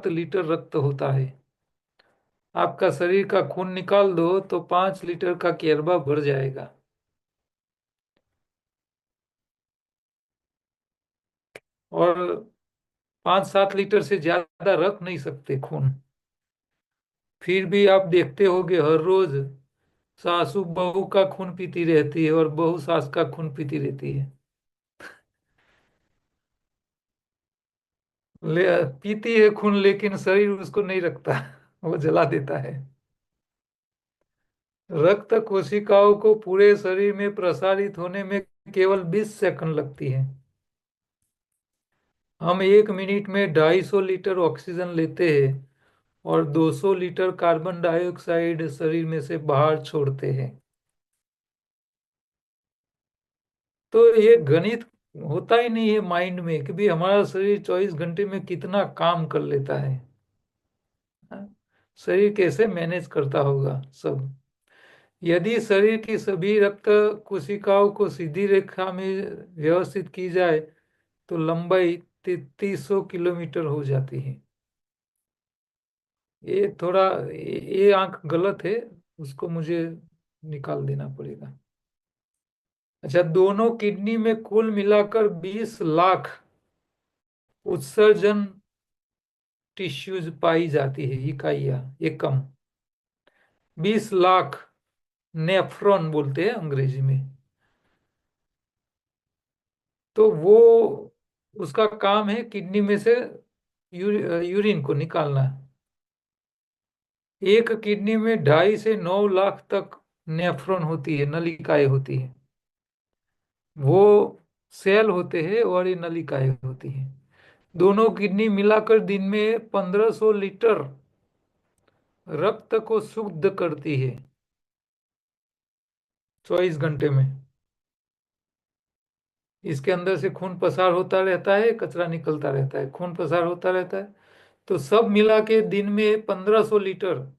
Litre रक्त होता है। आपका शरीर का खून निकाल दो तो 5 लीटर का केरबा भर जाएगा। और 5-7 लीटर से ज्यादा रख नहीं सकते खून। फिर भी आप देखते होगे हर रोज सासू बहू का खून पीती रहती है और बहू सास का खून पीती रहती है। ले पीती है खून, लेकिन शरीर उसको नहीं रखता। वो जला देता है। रक्त कोशिकाओं को पूरे शरीर में प्रसारित होने में केवल 20 सेकंड लगती है। हम 1 मिनट में 250 लीटर ऑक्सीजन लेते हैं और 200 लीटर कार्बन डाइऑक्साइड शरीर में से बाहर छोड़ते हैं। तो ये गणित होता ही नहीं है माइंड में कि भी हमारा शरीर 24 घंटे में कितना काम कर लेता है। हाँ? शरीर कैसे मैनेज करता होगा सब। यदि शरीर की सभी रक्त कोशिकाओं को सीधी रेखा में व्यवस्थित की जाए तो लंबाई 3300 किलोमीटर हो जाती है। ये थोड़ा ये आंक गलत है, उसको मुझे निकाल देना पड़ेगा। अच्छा, दोनों किडनी में कुल मिलाकर 20 लाख उत्सर्जन टिश्यूज पाई जाती है, इकाइयां एकम। 20 लाख नेफ्रॉन बोलते हैं अंग्रेजी में। तो वो उसका काम है किडनी में से यूरिन को निकालना। एक किडनी में 2.5 से 9 लाख तक नेफ्रॉन होती है, नलिकाएं होती है। वो सेल होते हैं और ये नलिकाएं होती हैं। दोनों किडनी मिलाकर दिन में 1500 लीटर रक्त को शुद्ध करती है 24 घंटे में। इसके अंदर से खून पसार होता रहता है, कचरा निकलता रहता है, खून पसार होता रहता है। तो सब मिला के दिन में 1500 लीटर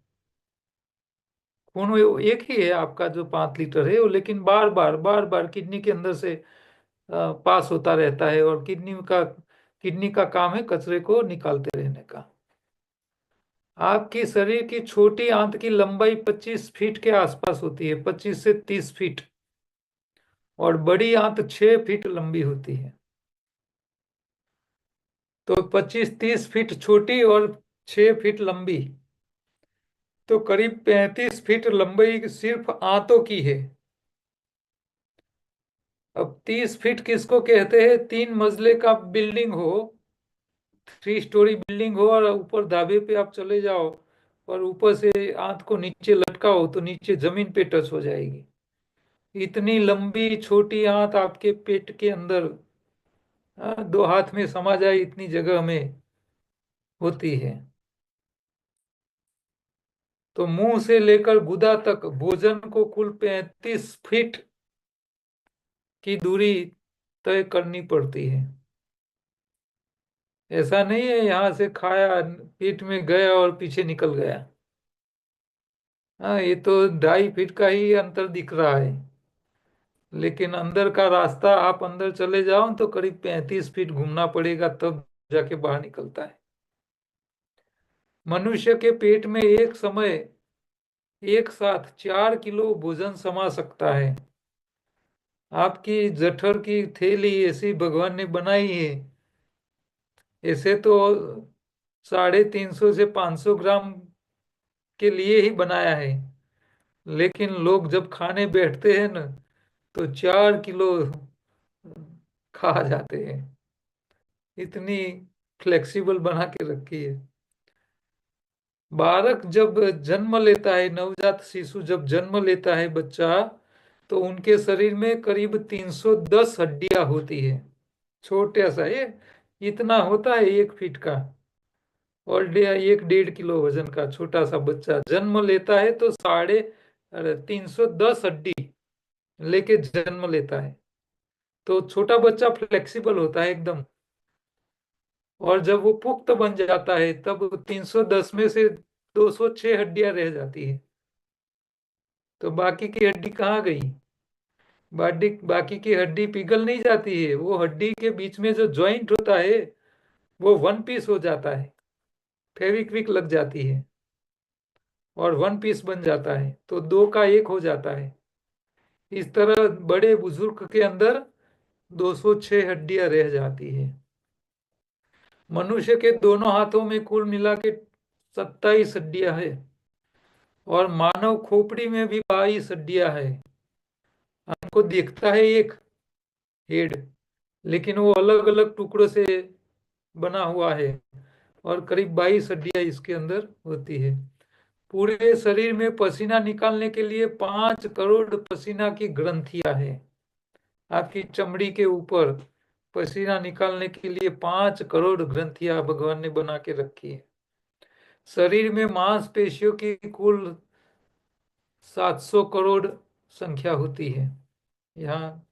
खून, वो एक ही है आपका जो 5 लीटर है वो, लेकिन बार बार किडनी के अंदर से पास होता रहता है। और किडनी का काम है कचरे को निकालते रहने का। आपकी शरीर की छोटी आंत की लंबाई 25 फीट के आसपास होती है, 25 से 30 फीट। और बड़ी आंत 6 फीट लंबी होती है। तो 25-30 फीट छोटी और 6 फीट लंबी, तो करीब 35 फीट लंबाई सिर्फ आंतों की है। अब 30 फीट किसको कहते हैं? 3 मंजिले का बिल्डिंग हो, 3 स्टोरी बिल्डिंग हो, और ऊपर ढाबे पे आप चले जाओ और ऊपर से आंत को नीचे लटकाओ तो नीचे जमीन पे टच हो जाएगी। इतनी लंबी छोटी आंत आपके पेट के अंदर 2 हाथ में समा जाए इतनी जगह में होती है। तो मुंह से लेकर गुदा तक भोजन को कुल 35 फीट की दूरी तय करनी पड़ती है। ऐसा नहीं है यहाँ से खाया पेट में गया और पीछे निकल गया। हाँ, ये तो 2.5 फीट का ही अंतर दिख रहा है, लेकिन अंदर का रास्ता आप अंदर चले जाओ तो करीब 35 फीट घूमना पड़ेगा तब जाके बाहर निकलता है। मनुष्य के पेट में एक समय एक साथ 4 किलो भोजन समा सकता है। आपकी जठर की थैली ऐसी भगवान ने बनाई है, ऐसे तो 350 से 500 ग्राम के लिए ही बनाया है, लेकिन लोग जब खाने बैठते हैं ना तो 4 किलो खा जाते हैं। इतनी फ्लेक्सिबल बना के रखी है। बालक जब जन्म लेता है, नवजात शिशु जब जन्म लेता है बच्चा, तो उनके शरीर में करीब 310 हड्डियां होती है। छोटा सा ये इतना होता है 1 फीट का। और 1-1.5 किलो वजन का छोटा सा बच्चा जन्म लेता है तो 310 हड्डी लेके जन्म लेता है। तो छोटा बच्चा फ्लेक्सिबल होता है एकदम। और जब वो पुख्त बन जाता है तब 310 में से 206 हड्डियां रह जाती है। तो बाकी की हड्डी कहाँ गई? बाकी की हड्डी पिघल नहीं जाती है, वो हड्डी के बीच में जो जॉइंट होता है वो वन पीस हो जाता है। फेविक्विक लग जाती है और वन पीस बन जाता है, तो दो का एक हो जाता है। इस तरह बड़े बुजुर्ग के अंदर 206 हड्डियां रह जाती है। मनुष्य के दोनों हाथों में कुल मिला के 27 हड्डियां है, और मानव खोपड़ी में भी 22 हड्डियां है। हमको दिखता है एक हेड, लेकिन वो अलग अलग टुकड़ों से बना हुआ है, और करीब 22 हड्डियां इसके अंदर होती है। पूरे शरीर में पसीना निकालने के लिए 5 करोड़ पसीना की ग्रंथियां हैं। आपकी चमड़ी के ऊपर पसीना निकालने के लिए 5 करोड़ ग्रंथियां भगवान ने बना के रखी है। शरीर में मांसपेशियों की कुल 700 करोड़ संख्या होती है। यहाँ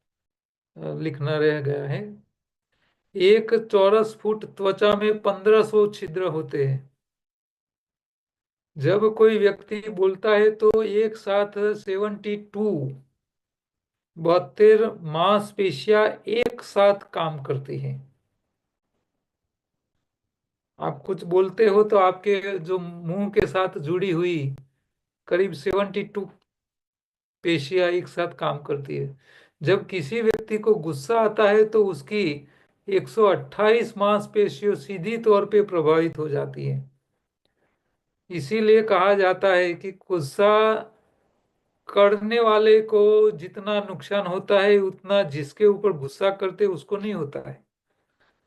लिखना रह गया है। एक चौरस फुट त्वचा में 1500 छिद्र होते हैं। जब कोई व्यक्ति बोलता है तो एक साथ 72 मांसपेशियां एक साथ काम करती हैं। आप कुछ बोलते हो तो आपके जो मुंह के साथ जुड़ी हुई करीब 72 पेशियां एक साथ काम करती है। जब किसी व्यक्ति को गुस्सा आता है तो उसकी 128 मांसपेशियां सीधी तौर पे प्रभावित हो जाती है। इसीलिए कहा जाता है कि गुस्सा करने वाले को जितना नुकसान होता है उतना जिसके ऊपर गुस्सा करते उसको नहीं होता है।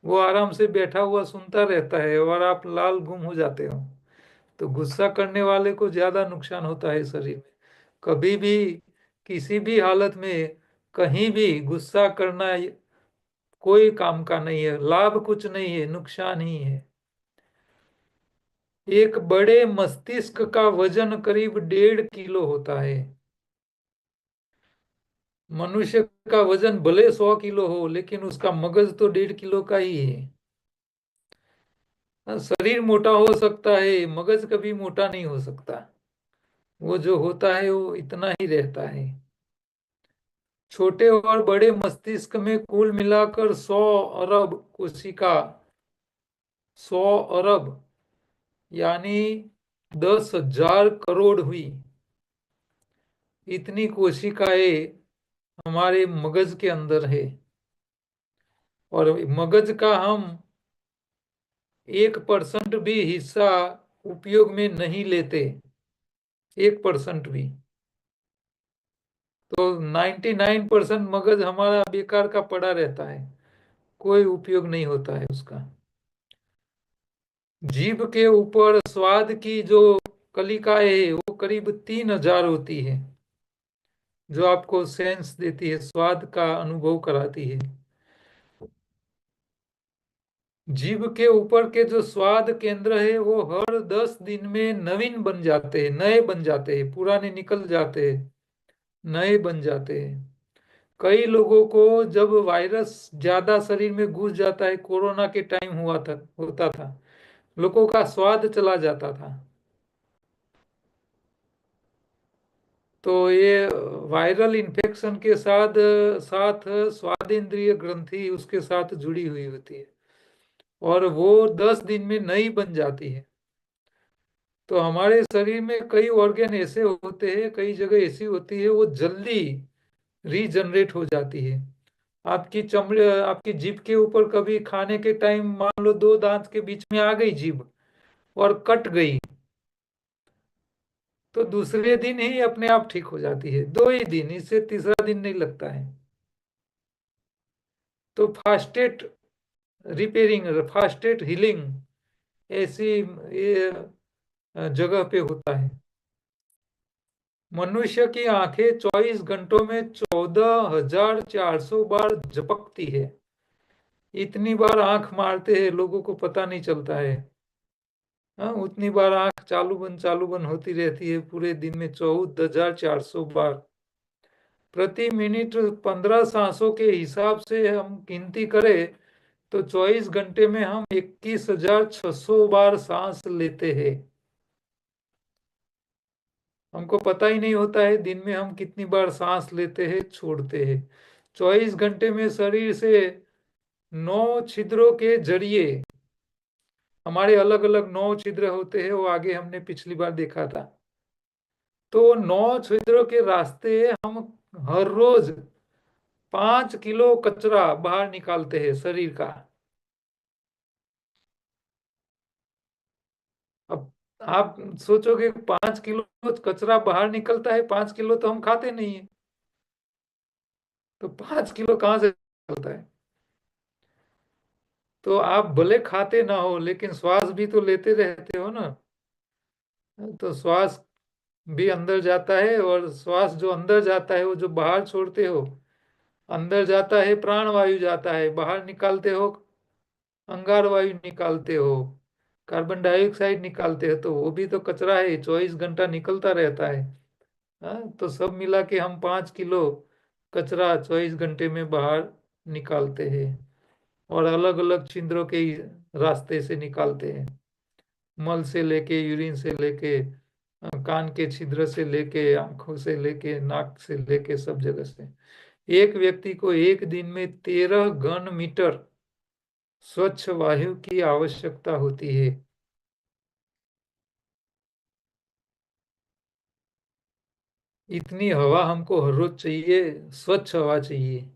वो आराम से बैठा हुआ सुनता रहता है और आप लाल गुम हो जाते हो। तो गुस्सा करने वाले को ज्यादा नुकसान होता है शरीर में। कभी भी किसी भी हालत में कहीं भी गुस्सा करना कोई काम का नहीं है, लाभ कुछ नहीं है, नुकसान ही है। एक बड़े मस्तिष्क का वजन करीब 1.5 किलो होता है। मनुष्य का वजन भले 100 किलो हो, लेकिन उसका मगज तो 1.5 किलो का ही है। शरीर मोटा हो सकता है, मगज कभी मोटा नहीं हो सकता। वो जो होता है वो इतना ही रहता है। छोटे और बड़े मस्तिष्क में कुल मिलाकर 100 अरब कोशिका, 100 अरब यानी 10,000 करोड़ हुई। इतनी कोशिकाएं हमारे मगज के अंदर है, और मगज का हम 1% भी हिस्सा उपयोग में नहीं लेते, 1% भी। तो 99% मगज हमारा बेकार का पड़ा रहता है, कोई उपयोग नहीं होता है उसका। जीभ के ऊपर स्वाद की जो कलिकाएं है वो करीब 3,000 होती है, जो आपको सेंस देती है, स्वाद का अनुभव कराती है। जीभ के ऊपर के जो स्वाद केंद्र है वो हर 10 दिन में नवीन बन जाते हैं, नए बन जाते हैं, पुराने निकल जाते हैं, नए बन जाते हैं। कई लोगों को जब वायरस ज्यादा शरीर में घुस जाता है, कोरोना के टाइम हुआ था, होता था, लोगों का स्वाद चला जाता था। तो ये वायरल इन्फेक्शन के साथ साथ स्वाद इंद्रिय ग्रंथि उसके साथ जुड़ी हुई होती है, और वो 10 दिन में नई बन जाती है। तो हमारे शरीर में कई ऑर्गन ऐसे होते हैं, कई जगह ऐसी होती है वो जल्दी रीजनरेट हो जाती है। आपकी चमड़े, आपकी जीभ के ऊपर कभी खाने के टाइम मान लो दो दांत के बीच में आ गई जीभ और कट गई, तो दूसरे दिन ही अपने आप ठीक हो जाती है, 2 ही दिन, इससे तीसरा दिन नहीं लगता है। तो फास्टेट रिपेयरिंग, फास्टेट हीलिंग ऐसी ये जगह पे होता है। मनुष्य की आंखें 24 घंटों में 14,400 बार झपकती है। इतनी बार आंख मारते हैं, लोगों को पता नहीं चलता है। हाँ, उतनी बार आंख चालू बंद होती रहती है पूरे दिन में, 14,400 बार। प्रति मिनट 15 सांसों के हिसाब से हम गिनती करें तो 24 घंटे में हम 21,600 बार सांस लेते हैं। हमको पता ही नहीं होता है दिन में हम कितनी बार सांस लेते हैं, छोड़ते हैं। 24 घंटे में शरीर से 9 छिद्रों के जरिए हमारे अलग अलग 9 छिद्र होते हैं, वो आगे हमने पिछली बार देखा था। तो 9 छिद्रों के रास्ते हम हर रोज 5 किलो कचरा बाहर निकालते हैं शरीर का। अब आप सोचोगे 5 किलो कचरा बाहर निकलता है, 5 किलो तो हम खाते नहीं है, तो 5 किलो कहाँ से निकलता है? तो आप भले खाते ना हो, लेकिन श्वास भी तो लेते रहते हो ना। तो श्वास भी अंदर जाता है, और श्वास जो अंदर जाता है वो जो बाहर छोड़ते हो, अंदर जाता है प्राण वायु जाता है, बाहर निकालते हो अंगार वायु निकालते हो, कार्बन डाइऑक्साइड निकालते हो, तो वो भी तो कचरा है, 24 घंटा निकलता रहता है। हाँ, तो सब मिला के हम 5 किलो कचरा 24 घंटे में बाहर निकालते हैं, और अलग अलग छिद्रों के रास्ते से निकालते हैं। मल से लेके, यूरिन से लेके, कान के छिद्र से लेके, आंखों से लेके, नाक से लेके, सब जगह से। एक व्यक्ति को एक दिन में 13 घन मीटर स्वच्छ वायु की आवश्यकता होती है। इतनी हवा हमको हर रोज चाहिए, स्वच्छ हवा चाहिए।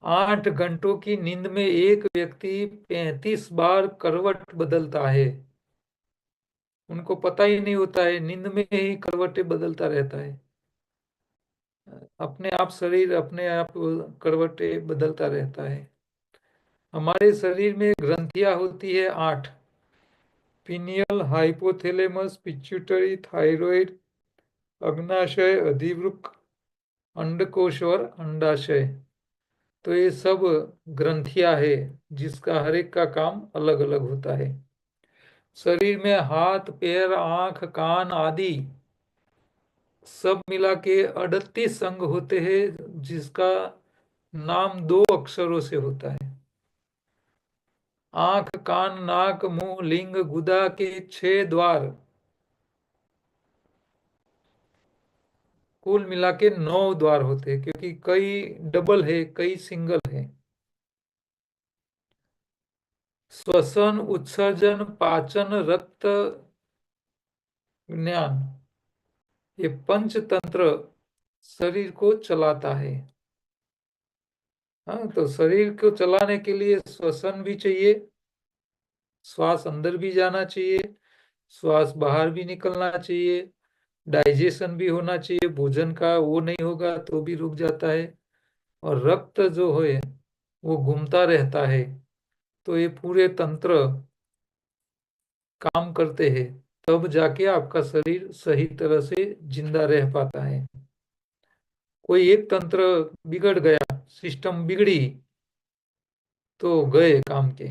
8 घंटों की नींद में एक व्यक्ति 35 बार करवट बदलता है। उनको पता ही नहीं होता है, नींद में ही करवटें बदलता रहता है। अपने आप शरीर अपने आप करवटें बदलता रहता है। हमारे शरीर में ग्रंथियां होती है 8। पीनियल, हाइपोथैलेमस, पिट्यूटरी, थायराइड, अग्नाशय, अधिवृक्क, अंडकोश और अंडाशय। तो ये सब ग्रंथियां है, जिसका हर एक का काम अलग अलग होता है। शरीर में हाथ, पैर, आंख, कान आदि सब मिला के 38 अंग होते हैं, जिसका नाम 2 अक्षरों से होता है। आंख, कान, नाक, मुंह, लिंग, गुदा के 6 द्वार, कुल मिला के 9 द्वार होते हैं, क्योंकि कई डबल है, कई सिंगल है। श्वसन, उत्सर्जन, पाचन, रक्त ज्ञान, ये पंचतंत्र शरीर को चलाता है। हाँ, तो शरीर को चलाने के लिए श्वसन भी चाहिए, श्वास अंदर भी जाना चाहिए, श्वास बाहर भी निकलना चाहिए, डाइजेशन भी होना चाहिए भोजन का, वो नहीं होगा तो भी रुक जाता है। और रक्त जो है वो घूमता रहता है। तो ये पूरे तंत्र काम करते हैं, तब जाके आपका शरीर सही तरह से जिंदा रह पाता है। कोई एक तंत्र बिगड़ गया, सिस्टम बिगड़ी, तो गए काम के।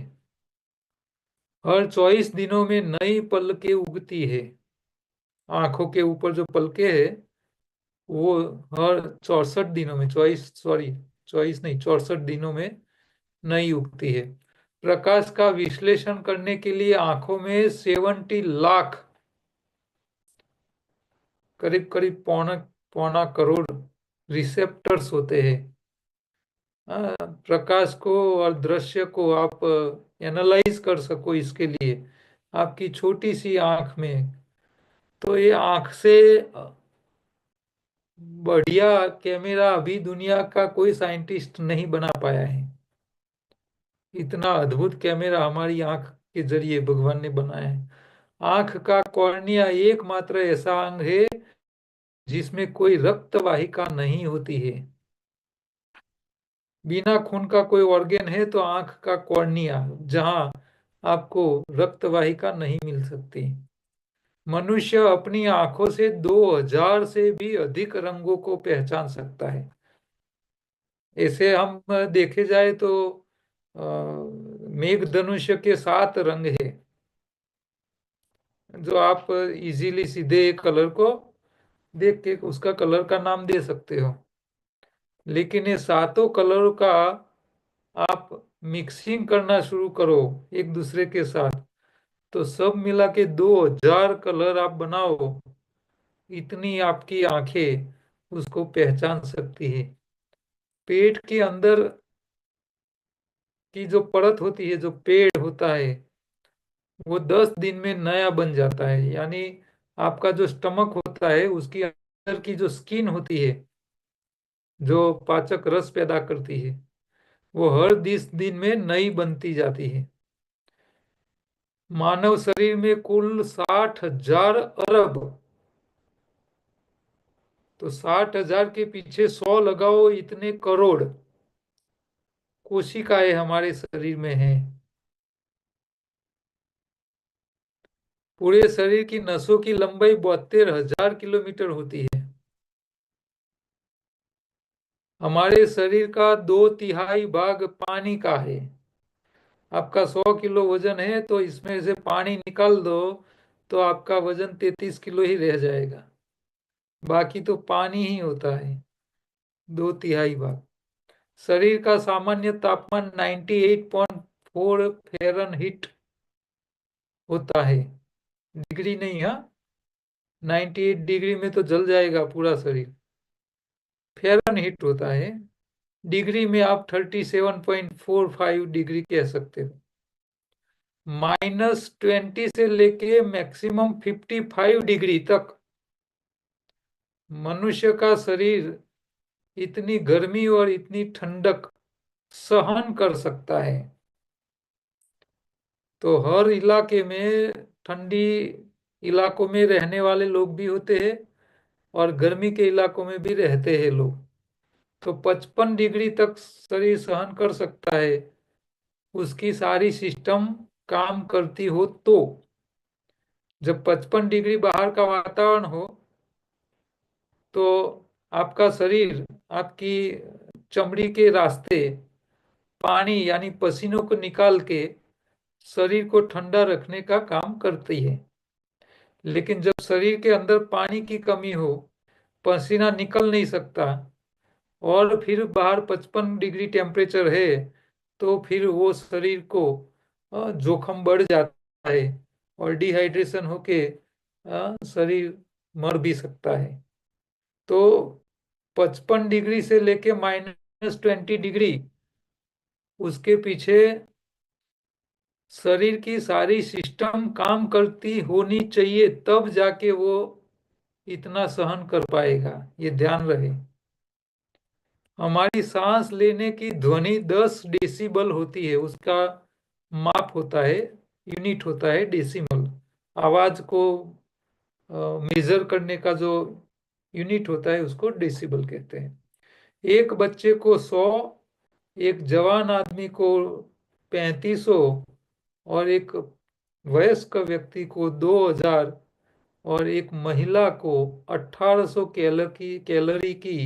हर 24 दिनों में नई पलकें उगती है। आंखों के ऊपर जो पलकें है, वो हर 64 दिनों में, 24 नहीं, 64 दिनों में नई उगती है। प्रकाश का विश्लेषण करने के लिए आंखों में 70 लाख, करीब करीब पौना पौना करोड़ रिसेप्टर्स होते हैं। प्रकाश को और दृश्य को आप एनालाइज कर सको, इसके लिए आपकी छोटी सी आंख में, तो ये आंख से बढ़िया कैमरा अभी दुनिया का कोई साइंटिस्ट नहीं बना पाया है। इतना अद्भुत कैमरा हमारी आंख के जरिए भगवान ने बनाया है। आंख का कॉर्निया एकमात्र ऐसा अंग है जिसमें कोई रक्त वाहिका नहीं होती है। बिना खून का कोई ऑर्गेन है तो आंख का कॉर्निया, जहां आपको रक्त वाहिका नहीं मिल सकती। मनुष्य अपनी आंखों से 2000 से भी अधिक रंगों को पहचान सकता है। ऐसे हम देखे जाए तो मेघधनुष के 7 रंग है, जो आप इजीली सीधे कलर को देख के उसका कलर का नाम दे सकते हो। लेकिन ये 7 कलरों का आप मिक्सिंग करना शुरू करो एक दूसरे के साथ, तो सब मिला के 2000 कलर आप बनाओ, इतनी आपकी आंखें उसको पहचान सकती है। पेट के अंदर की जो परत होती है, जो पेड़ होता है, वो 10 दिन में नया बन जाता है। यानी आपका जो स्टमक होता है उसकी अंदर की जो स्किन होती है, जो पाचक रस पैदा करती है, वो हर 10 दिन में नई बनती जाती है। मानव शरीर में कुल 60,000 अरब, तो 60,000 के पीछे 100 लगाओ, इतने करोड़ कोशिकाएं हमारे शरीर में हैं। पूरे शरीर की नसों की लंबाई 72,000 किलोमीटर होती है। हमारे शरीर का 2/3 भाग पानी का है। आपका 100 किलो वजन है तो इसमें से पानी निकाल दो तो आपका वजन 33 किलो ही रह जाएगा। बाकी तो पानी ही होता है, 2/3 भाग। शरीर का सामान्य तापमान 98.4 फ़ारेनहीट होता है, डिग्री नहीं। हाँ, 98 डिग्री में तो जल जाएगा पूरा शरीर। फ़ारेनहीट होता है। डिग्री में आप 37.45 डिग्री कह सकते हो। -20 से लेके मैक्सिमम 55 डिग्री तक मनुष्य का शरीर इतनी गर्मी और इतनी ठंडक सहन कर सकता है। तो हर इलाके में, ठंडी इलाकों में रहने वाले लोग भी होते हैं और गर्मी के इलाकों में भी रहते हैं लोग। तो 55 डिग्री तक शरीर सहन कर सकता है, उसकी सारी सिस्टम काम करती हो तो। जब 55 डिग्री बाहर का वातावरण हो तो आपका शरीर, आपकी चमड़ी के रास्ते पानी यानी पसीनों को निकाल के शरीर को ठंडा रखने का काम करती है। लेकिन जब शरीर के अंदर पानी की कमी हो, पसीना निकल नहीं सकता और फिर बाहर 55 डिग्री टेम्परेचर है, तो फिर वो शरीर को जोखिम बढ़ जाता है और डिहाइड्रेशन होके शरीर मर भी सकता है। तो 55 डिग्री से लेके -20 डिग्री, उसके पीछे शरीर की सारी सिस्टम काम करती होनी चाहिए, तब जाके वो इतना सहन कर पाएगा। ये ध्यान रहे। हमारी सांस लेने की ध्वनि 10 डेसिबल होती है, उसका माप होता है, यूनिट होता है डेसिमल। आवाज को मेजर करने का जो यूनिट होता है उसको डेसिबल कहते हैं। एक बच्चे को 100, एक जवान आदमी को 3500 और एक वयस्क व्यक्ति को 2000 और एक महिला को 1800 कैलोरी की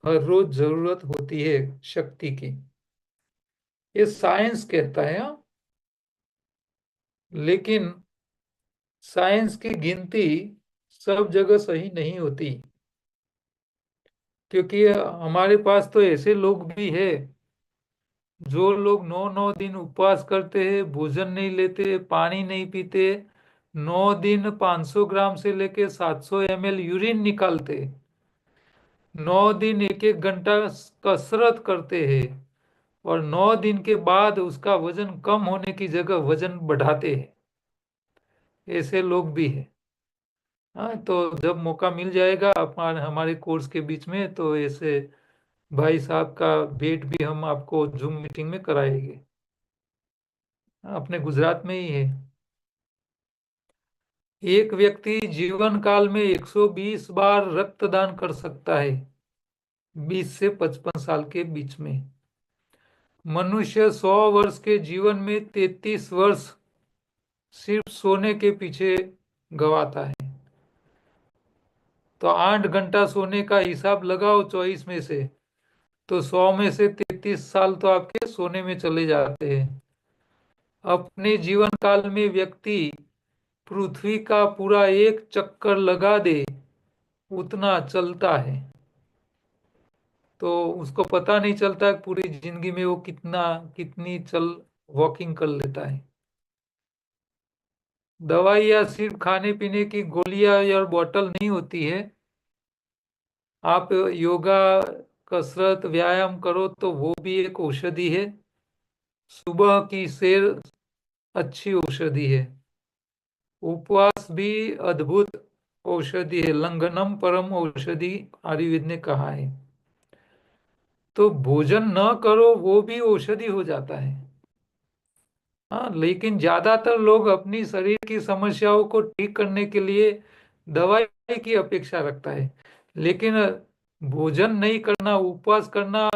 हर रोज जरूरत होती है शक्ति की। ये साइंस कहता है। हाँ? लेकिन साइंस की गिनती सब जगह सही नहीं होती, क्योंकि हमारे पास तो ऐसे लोग भी हैं जो लोग 9-9 दिन उपवास करते हैं, भोजन नहीं लेते, पानी नहीं पीते, 9 दिन 500 ग्राम से लेके 700 ml यूरिन निकालते, 9 दिन 1-1 घंटा कसरत करते हैं और 9 दिन के बाद उसका वजन कम होने की जगह वजन बढ़ाते हैं। ऐसे लोग भी हैं। हाँ, तो जब मौका मिल जाएगा हमारे हमारे कोर्स के बीच में, तो ऐसे भाई साहब का भेंट भी हम आपको जूम मीटिंग में कराएंगे। अपने गुजरात में ही है। एक व्यक्ति जीवन काल में 120 बार रक्तदान कर सकता है, 20 से 55 साल के बीच में। मनुष्य 100 वर्ष के जीवन में 33 वर्ष सिर्फ सोने के पीछे गवाता है। तो 8 घंटा सोने का हिसाब लगाओ 24 में से, तो 100 में से 33 साल तो आपके सोने में चले जाते हैं। अपने जीवन काल में व्यक्ति पृथ्वी का पूरा एक चक्कर लगा दे उतना चलता है। तो उसको पता नहीं चलता पूरी जिंदगी में वो कितनी चल वॉकिंग कर लेता है। दवाई या सिर्फ खाने पीने की गोलियां या बोतल नहीं होती है। आप योगा, कसरत, व्यायाम करो तो वो भी एक औषधि है। सुबह की सैर अच्छी औषधि है। उपवास भी अद्भुत औषधि है। लंघनम परम औषधि आयुर्वेद ने कहा है। तो भोजन न करो वो भी औषधि हो जाता है। हाँ, लेकिन ज्यादातर लोग अपनी शरीर की समस्याओं को ठीक करने के लिए दवाई की अपेक्षा रखता है। लेकिन भोजन नहीं करना, उपवास करना,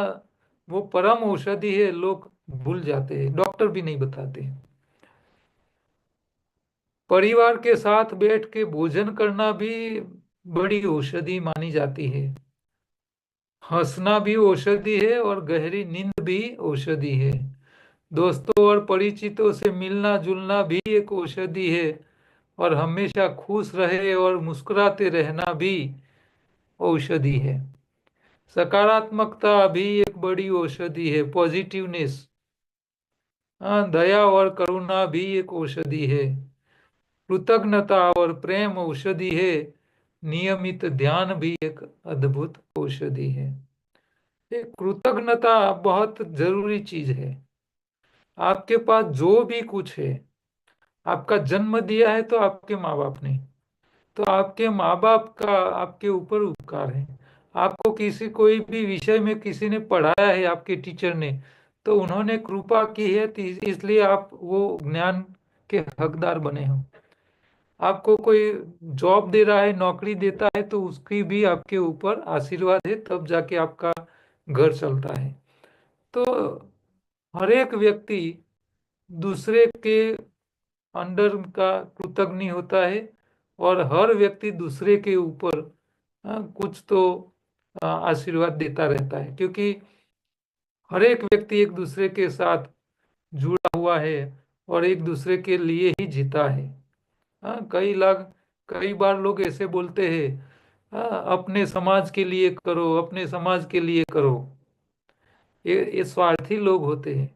वो परम औषधि है, लोग भूल जाते हैं, डॉक्टर भी नहीं बताते। परिवार के साथ बैठ के भोजन करना भी बड़ी औषधि मानी जाती है। हंसना भी औषधि है और गहरी नींद भी औषधि है। दोस्तों और परिचितों से मिलना जुलना भी एक औषधि है। और हमेशा खुश रहे और मुस्कुराते रहना भी औषधि है। सकारात्मकता भी एक बड़ी औषधि है, पॉजिटिवनेस। हाँ, दया और करुणा भी एक औषधि है। कृतज्ञता और प्रेम औषधि है। नियमित ध्यान भी एक अद्भुत औषधि है। ये कृतज्ञता बहुत जरूरी चीज है। आपके पास जो भी कुछ है, आपका जन्म दिया है तो आपके माँ बाप ने, तो आपके माँ बाप का आपके ऊपर उपकार है। आपको किसी कोई भी विषय में किसी ने पढ़ाया है, आपके टीचर ने, तो उन्होंने कृपा की है, तो इसलिए आप वो ज्ञान के हकदार बने हो। आपको कोई जॉब दे रहा है, नौकरी देता है, तो उसकी भी आपके ऊपर आशीर्वाद है, तब जाके आपका घर चलता है। तो हर एक व्यक्ति दूसरे के अंडर का कृतज्ञ होता है। और हर व्यक्ति दूसरे के ऊपर कुछ तो आशीर्वाद देता रहता है, क्योंकि हर एक व्यक्ति एक दूसरे के साथ जुड़ा हुआ है और एक दूसरे के लिए ही जीता है। कई बार लोग ऐसे बोलते हैं, अपने समाज के लिए करो, अपने समाज के लिए करो। ये स्वार्थी लोग होते हैं।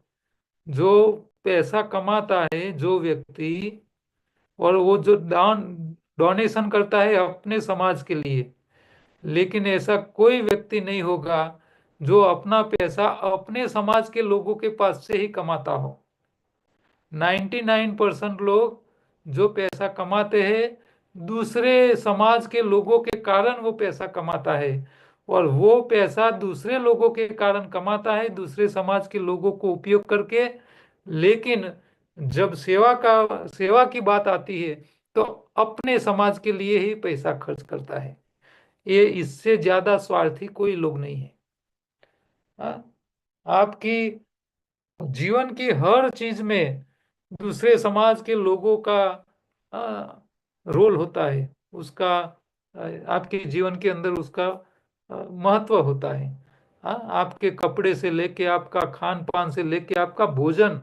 जो पैसा कमाता है जो व्यक्ति, और वो जो दान डोनेशन करता है अपने समाज के लिए, लेकिन ऐसा कोई व्यक्ति नहीं होगा जो अपना पैसा अपने समाज के लोगों के पास से ही कमाता हो। 99% लोग जो पैसा कमाते हैं, दूसरे समाज के लोगों के कारण वो पैसा कमाता है। और वो पैसा दूसरे लोगों के कारण कमाता है, दूसरे समाज के लोगों को उपयोग करके। लेकिन जब सेवा की बात आती है, तो अपने समाज के लिए ही पैसा खर्च करता है। ये इससे ज्यादा स्वार्थी कोई लोग नहीं है। हाँ? आपकी जीवन की हर चीज में दूसरे समाज के लोगों का आ, रोल होता है। उसका आपके जीवन के अंदर उसका महत्व होता है। हाँ, आपके कपड़े से लेके, आपका खान पान से लेके, आपका भोजन।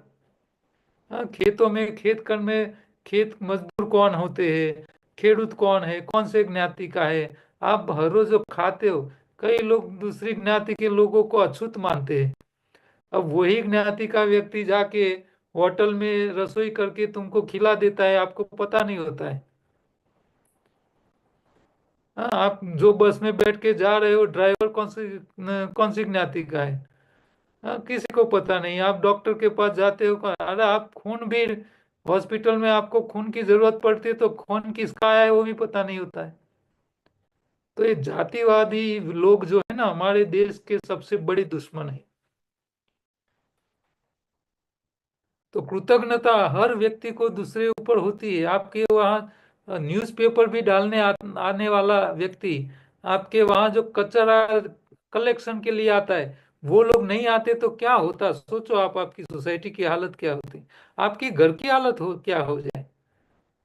हाँ, खेतों में खेत कर्म में खेत मजदूर कौन होते हैं, खेडूत कौन है, कौन से ज्ञाति का है, आप हर रोज जो खाते हो। कई लोग दूसरी ज्ञाति के लोगों को अछूत मानते हैं। अब वही ज्ञाति का व्यक्ति जाके होटल में रसोई करके तुमको खिला देता है, आपको पता नहीं होता है। हाँ, आप जो बस में बैठ के जा रहे हो, ड्राइवर कौन सी ज्ञाति का है, हाँ, किसी को पता नहीं। आप डॉक्टर के पास जाते हो, अरे आप खून भी, हॉस्पिटल में आपको खून की जरूरत पड़ती है, तो खून किसका आया है वो भी पता नहीं होता है। तो ये जातिवादी लोग जो है ना, हमारे देश के सबसे बड़ी दुश्मन है। तो कृतज्ञता हर व्यक्ति को दूसरे ऊपर होती है। आपके वहाँ न्यूज़पेपर भी आने वाला व्यक्ति, आपके वहाँ जो कचरा कलेक्शन के लिए आता है, वो लोग नहीं आते तो क्या होता, सोचो आप, आपकी सोसाइटी की हालत क्या होती, आपकी घर की हालत हो क्या हो जाए।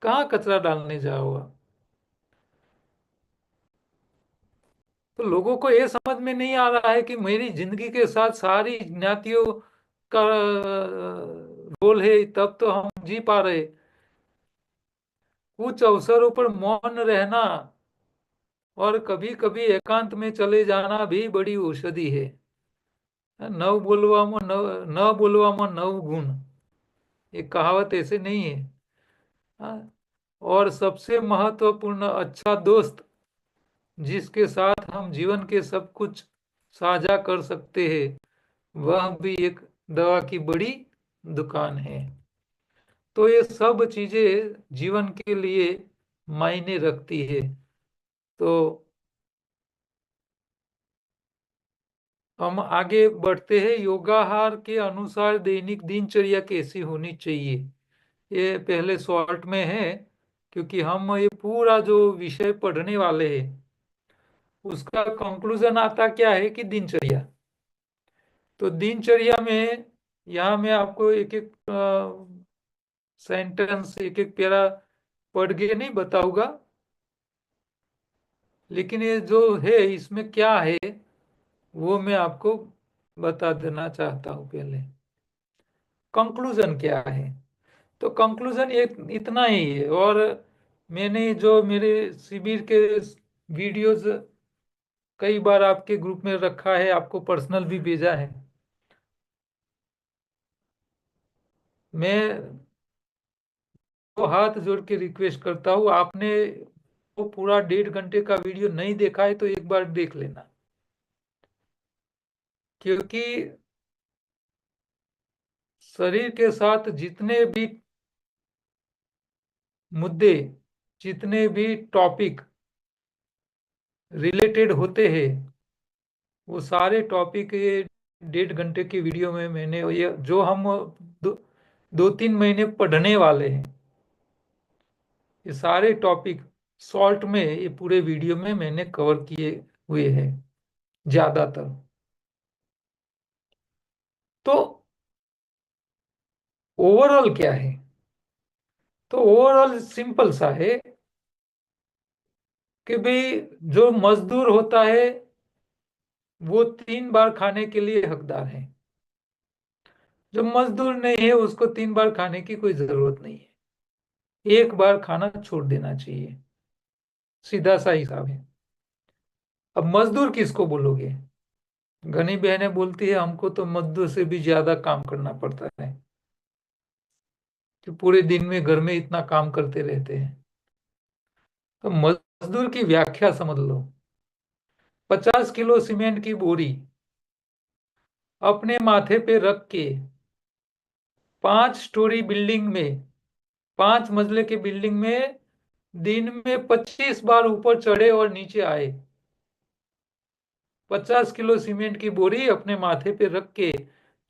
कहाँ कचरा डालने जाओ आप। तो लोगों को ये समझ में नहीं आ रहा है कि मेरी जिंदगी के साथ सारी ज्ञातियों का रोल है, तब तो हम जी पा रहे। कुछ अवसरों पर मौन रहना और कभी कभी एकांत में चले जाना भी बड़ी औषधि है। न बोलवामा नव गुण, ये कहावत ऐसे नहीं है। हाँ, और सबसे महत्वपूर्ण, अच्छा दोस्त जिसके साथ हम जीवन के सब कुछ साझा कर सकते हैं, वह भी एक दवा की बड़ी दुकान है। तो ये सब चीजें जीवन के लिए मायने रखती है। तो हम आगे बढ़ते हैं। योगाहार के अनुसार दैनिक दिनचर्या कैसी होनी चाहिए, ये पहले शॉर्ट में है, क्योंकि हम ये पूरा जो विषय पढ़ने वाले हैं उसका कंक्लूजन आता क्या है कि दिनचर्या। तो दिनचर्या में यहाँ मैं आपको एक एक सेंटेंस, एक एक पैरा पढ़ के नहीं बताऊंगा, लेकिन ये जो है इसमें क्या है वो मैं आपको बता देना चाहता हूँ पहले। कंक्लूजन क्या है? तो कंक्लूजन एक इतना ही है। और मैंने जो मेरे शिविर के वीडियोस कई बार आपके ग्रुप में रखा है, आपको पर्सनल भी भेजा है। मैं तो हाथ जोड़ के रिक्वेस्ट करता हूँ, आपने वो पूरा 1.5 घंटे का वीडियो नहीं देखा है तो एक बार देख लेना। क्योंकि शरीर के साथ जितने भी मुद्दे, जितने भी टॉपिक रिलेटेड होते हैं, वो सारे टॉपिक ये 1.5 घंटे की वीडियो में मैंने, ये जो हम 2-3 महीने पढ़ने वाले हैं, ये सारे टॉपिक शॉर्ट में ये पूरे वीडियो में मैंने कवर किए हुए हैं ज्यादातर। तो ओवरऑल क्या है? तो ओवरऑल सिंपल सा है कि भाई जो मजदूर होता है वो 3 बार खाने के लिए हकदार है। जो मजदूर नहीं है उसको 3 बार खाने की कोई जरूरत नहीं है, एक बार खाना छोड़ देना चाहिए। सीधा सा हिसाब है। अब मजदूर किसको बोलोगे? घनी बहनें बोलती है हमको तो मजदूर से भी ज्यादा काम करना पड़ता है, कि पूरे दिन में घर में इतना काम करते रहते हैं। तो मजदूर की व्याख्या समझ लो। 50 किलो सीमेंट की बोरी अपने माथे पे रख के 5 स्टोरी बिल्डिंग में, 5 मंजिले की बिल्डिंग में दिन में 25 बार ऊपर चढ़े और नीचे आए। 50 किलो सीमेंट की बोरी अपने माथे पे रख के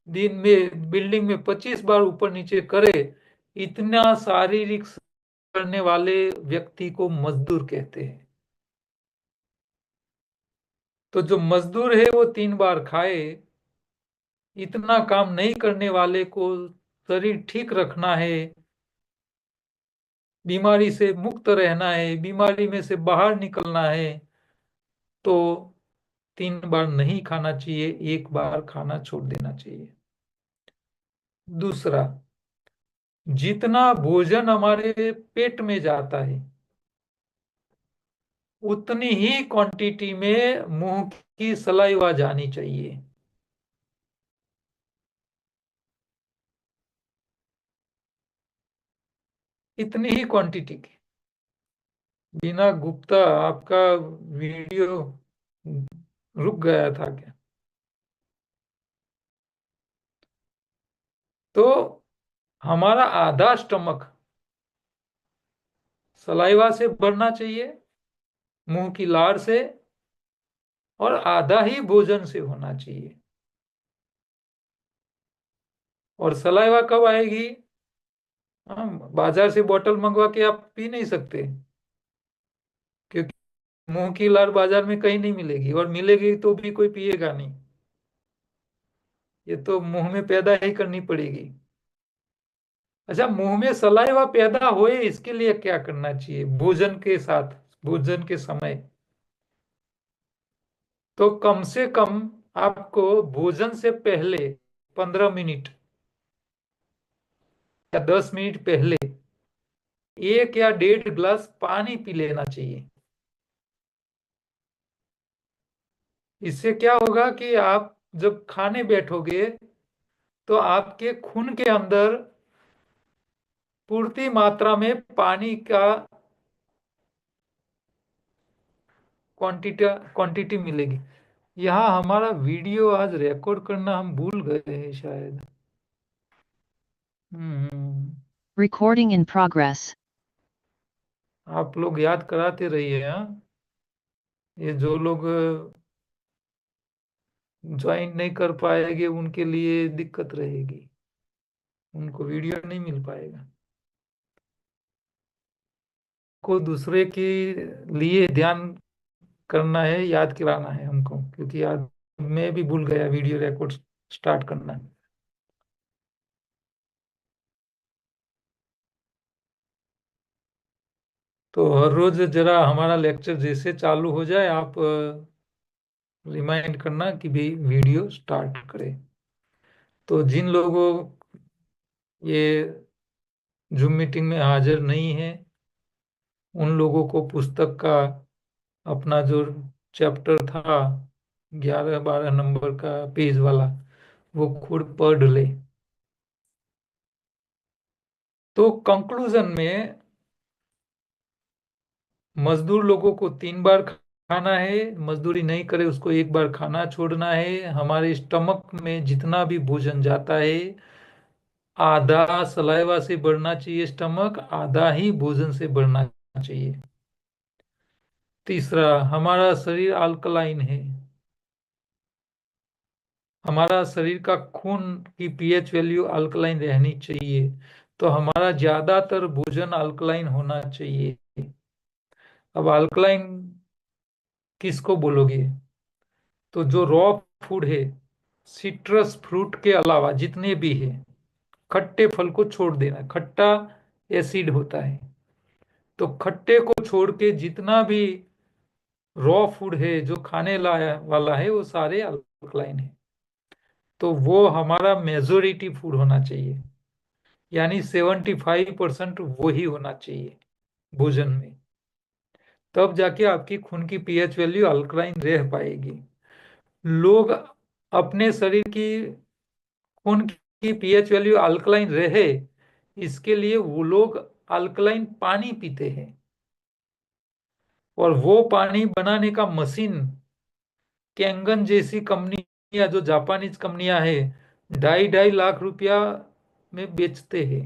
दिन में बिल्डिंग में 25 बार ऊपर नीचे करे, इतना शारीरिक करने वाले व्यक्ति को मजदूर कहते हैं। तो जो मजदूर है वो 3 बार खाए, इतना काम नहीं करने वाले को शरीर ठीक रखना है, बीमारी से मुक्त रहना है, बीमारी में से बाहर निकलना है, तो 3 बार नहीं खाना चाहिए, एक बार खाना छोड़ देना चाहिए। दूसरा, जितना भोजन हमारे पेट में जाता है उतनी ही क्वांटिटी में मुंह की सलाइवा जानी चाहिए। इतनी ही क्वांटिटी की। बिना गुप्ता, आपका वीडियो रुक गया था क्या? तो हमारा आधा स्टमक सलाइवा से भरना चाहिए, मुंह की लार से, और आधा ही भोजन से होना चाहिए। और सलाइवा कब आएगी? हाँ, बाजार से बोतल मंगवा के आप पी नहीं सकते, क्योंकि मुंह की लार बाजार में कहीं नहीं मिलेगी, और मिलेगी तो भी कोई पिएगा नहीं। ये तो मुंह में पैदा ही करनी पड़ेगी। अच्छा, मुंह में सलाइवा पैदा होए इसके लिए क्या करना चाहिए भोजन के साथ, भोजन के समय? तो कम से कम आपको भोजन से पहले 15 मिनट या 10 मिनट पहले 1 या 1.5 गिलास पानी पी लेना चाहिए। इससे क्या होगा कि आप जब खाने बैठोगे तो आपके खून के अंदर पूर्ति मात्रा में पानी का क्वांटिटी क्वांटिटी मिलेगी। यहाँ हमारा वीडियो आज रिकॉर्ड करना हम भूल गए हैं शायद। हम्म। Recording in progress. आप लोग याद कराते रहिए, हाँ। ये जो लोग ज्वाइन नहीं कर पाएंगे उनके लिए दिक्कत रहेगी, उनको वीडियो नहीं मिल पाएगा। को दूसरे के लिए ध्यान करना है, याद कराना है हमको, क्योंकि आज मैं भी भूल गया वीडियो रिकॉर्ड स्टार्ट करना। तो हर रोज जरा हमारा लेक्चर जैसे चालू हो जाए आप रिमाइंड करना कि भी वीडियो स्टार्ट करें। तो जिन लोगों ये जूम मीटिंग में हाजिर नहीं है उन लोगों को पुस्तक का अपना जो चैप्टर था 11-12 नंबर का पेज वाला वो खुद पढ़ ले। तो कंक्लूजन में मजदूर लोगों को 3 बार खाना है, मजदूरी नहीं करे उसको 1 बार खाना छोड़ना है। हमारे स्टमक में जितना भी भोजन जाता है आधा सलाइवा से बढ़ना चाहिए स्टमक, आधा ही भोजन से बढ़ना चाहिए। तीसरा, हमारा शरीर अल्कलाइन है। हमारा शरीर का खून की पीएच वैल्यू अल्कलाइन रहनी चाहिए, तो हमारा ज्यादातर भोजन अल्कलाइन होना चाहिए। अब अल्कलाइन किसको बोलोगे? तो जो रॉ फूड है, सिट्रस फ्रूट के अलावा जितने भी है, खट्टे फल को छोड़ देना, खट्टा एसिड होता है, तो खट्टे को छोड़ के जितना भी रॉ फूड है जो खाने लाया वाला है वो सारे अल्कलाइन है। तो वो हमारा मेजोरिटी फूड होना चाहिए, यानी 75% वो ही होना चाहिए भोजन में। तब जाके आपकी खून की पीएच वैल्यू अल्कलाइन रह पाएगी। लोग अपने शरीर की खून की पीएच वैल्यू अल्कलाइन रहे इसके लिए वो लोग अल्कलाइन पानी पीते हैं, और वो पानी बनाने का मशीन कैंगन जैसी कंपनियां जो जापानीज कंपनियां हैं 2.5 लाख रुपया में बेचते हैं।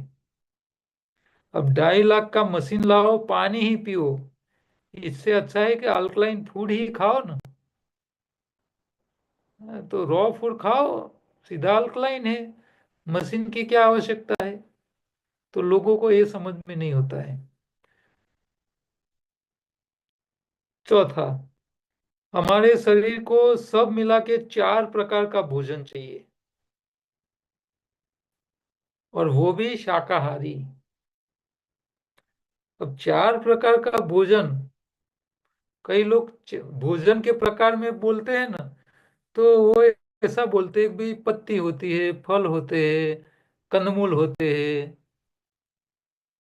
अब 2.5 लाख का मशीन लाओ पानी ही पियो, इससे अच्छा है कि अल्कलाइन फूड ही खाओ ना। तो रॉ फूड खाओ, सीधा अल्कलाइन है, मशीन की क्या आवश्यकता है? तो लोगों को ये समझ में नहीं होता है। चौथा, हमारे शरीर को सब मिला के 4 प्रकार का भोजन चाहिए, और वो भी शाकाहारी। अब 4 प्रकार का भोजन, कई लोग भोजन के प्रकार में बोलते हैं ना, तो वो ऐसा बोलते हैं भी पत्ती होती है, फल होते हैं, कंदमूल होते हैं,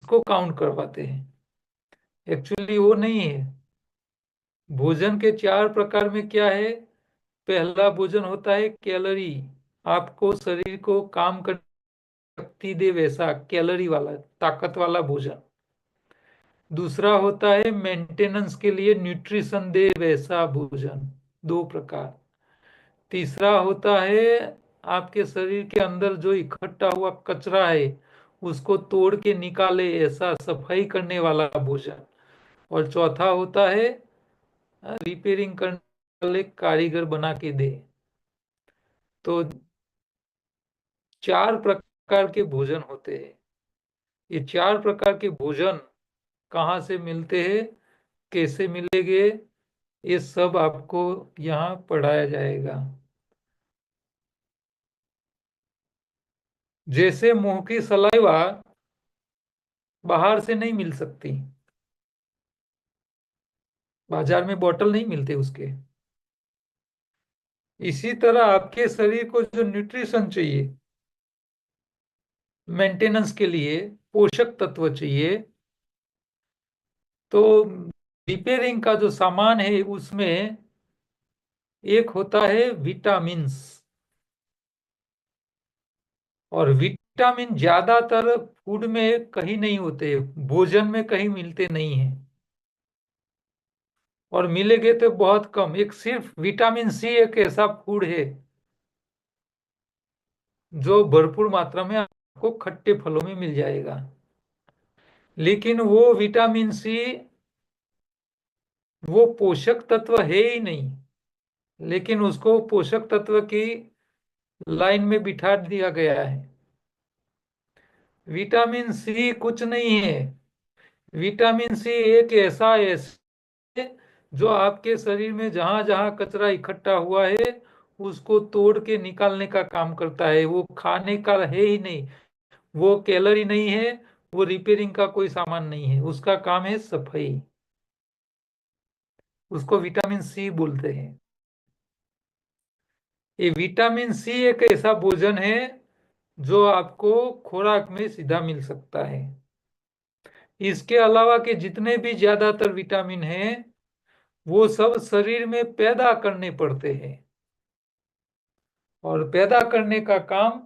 इसको काउंट करवाते हैं। एक्चुअली वो नहीं है। भोजन के 4 प्रकार में क्या है? पहला भोजन होता है कैलोरी, आपको शरीर को काम कर शक्ति दे वैसा कैलोरी वाला ताकत वाला भोजन। दूसरा होता है मेंटेनेंस के लिए न्यूट्रिशन दे वैसा भोजन, 2 प्रकार। तीसरा होता है आपके शरीर के अंदर जो इकट्ठा हुआ कचरा है उसको तोड़ के निकाले ऐसा सफाई करने वाला भोजन। और चौथा होता है रिपेयरिंग करने वाले कारीगर बना के दे। तो 4 प्रकार के भोजन होते हैं। ये 4 प्रकार के भोजन कहाँ से मिलते हैं, कैसे मिलेंगे, ये सब आपको यहाँ पढ़ाया जाएगा। जैसे मुंह की सलाइवा बाहर से नहीं मिल सकती, बाजार में बोतल नहीं मिलते उसके, इसी तरह आपके शरीर को जो न्यूट्रिशन चाहिए, मेंटेनेंस के लिए पोषक तत्व चाहिए, तो रिपेयरिंग का जो सामान है उसमें एक होता है विटामिन्स, और विटामिन ज्यादातर फूड में कहीं नहीं होते, भोजन में कहीं मिलते नहीं हैं, और मिलेंगे तो बहुत कम। एक सिर्फ विटामिन सी एक ऐसा फूड है जो भरपूर मात्रा में आपको खट्टे फलों में मिल जाएगा। लेकिन वो विटामिन सी वो पोषक तत्व है ही नहीं, लेकिन उसको पोषक तत्व की लाइन में बिठा दिया गया है। विटामिन सी कुछ नहीं है। विटामिन सी एक ऐसा एसिड है जो आपके शरीर में जहां जहां कचरा इकट्ठा हुआ है उसको तोड़ के निकालने का काम करता है। वो खाने का है ही नहीं, वो कैलोरी नहीं है, वो रिपेयरिंग का कोई सामान नहीं है, उसका काम है सफाई। उसको विटामिन सी बोलते हैं। ये विटामिन सी एक ऐसा भोजन है जो आपको खुराक में सीधा मिल सकता है। इसके अलावा के जितने भी ज्यादातर विटामिन हैं वो सब शरीर में पैदा करने पड़ते हैं, और पैदा करने का काम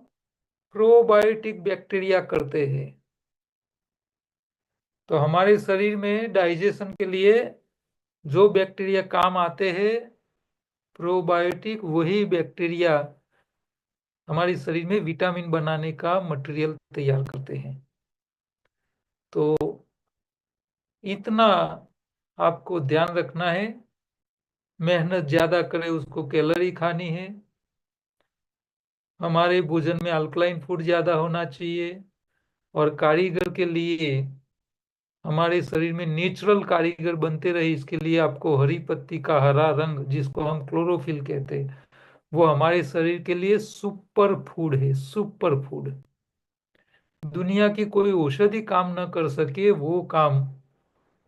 प्रोबायोटिक बैक्टीरिया करते हैं। तो हमारे शरीर में डाइजेशन के लिए जो बैक्टीरिया काम आते हैं, प्रोबायोटिक, वही बैक्टीरिया हमारे शरीर में विटामिन बनाने का मटेरियल तैयार करते हैं। तो इतना आपको ध्यान रखना है। मेहनत ज्यादा करे उसको कैलोरी खानी है। हमारे भोजन में अल्कलाइन फूड ज्यादा होना चाहिए, और कारीगर के लिए हमारे शरीर में नेचुरल कारीगर बनते रहे इसके लिए आपको हरी पत्ती का हरा रंग, जिसको हम क्लोरोफिल कहते हैं, वो हमारे शरीर के लिए सुपर फूड है। सुपर फूड, दुनिया की कोई औषधि काम न कर सके वो काम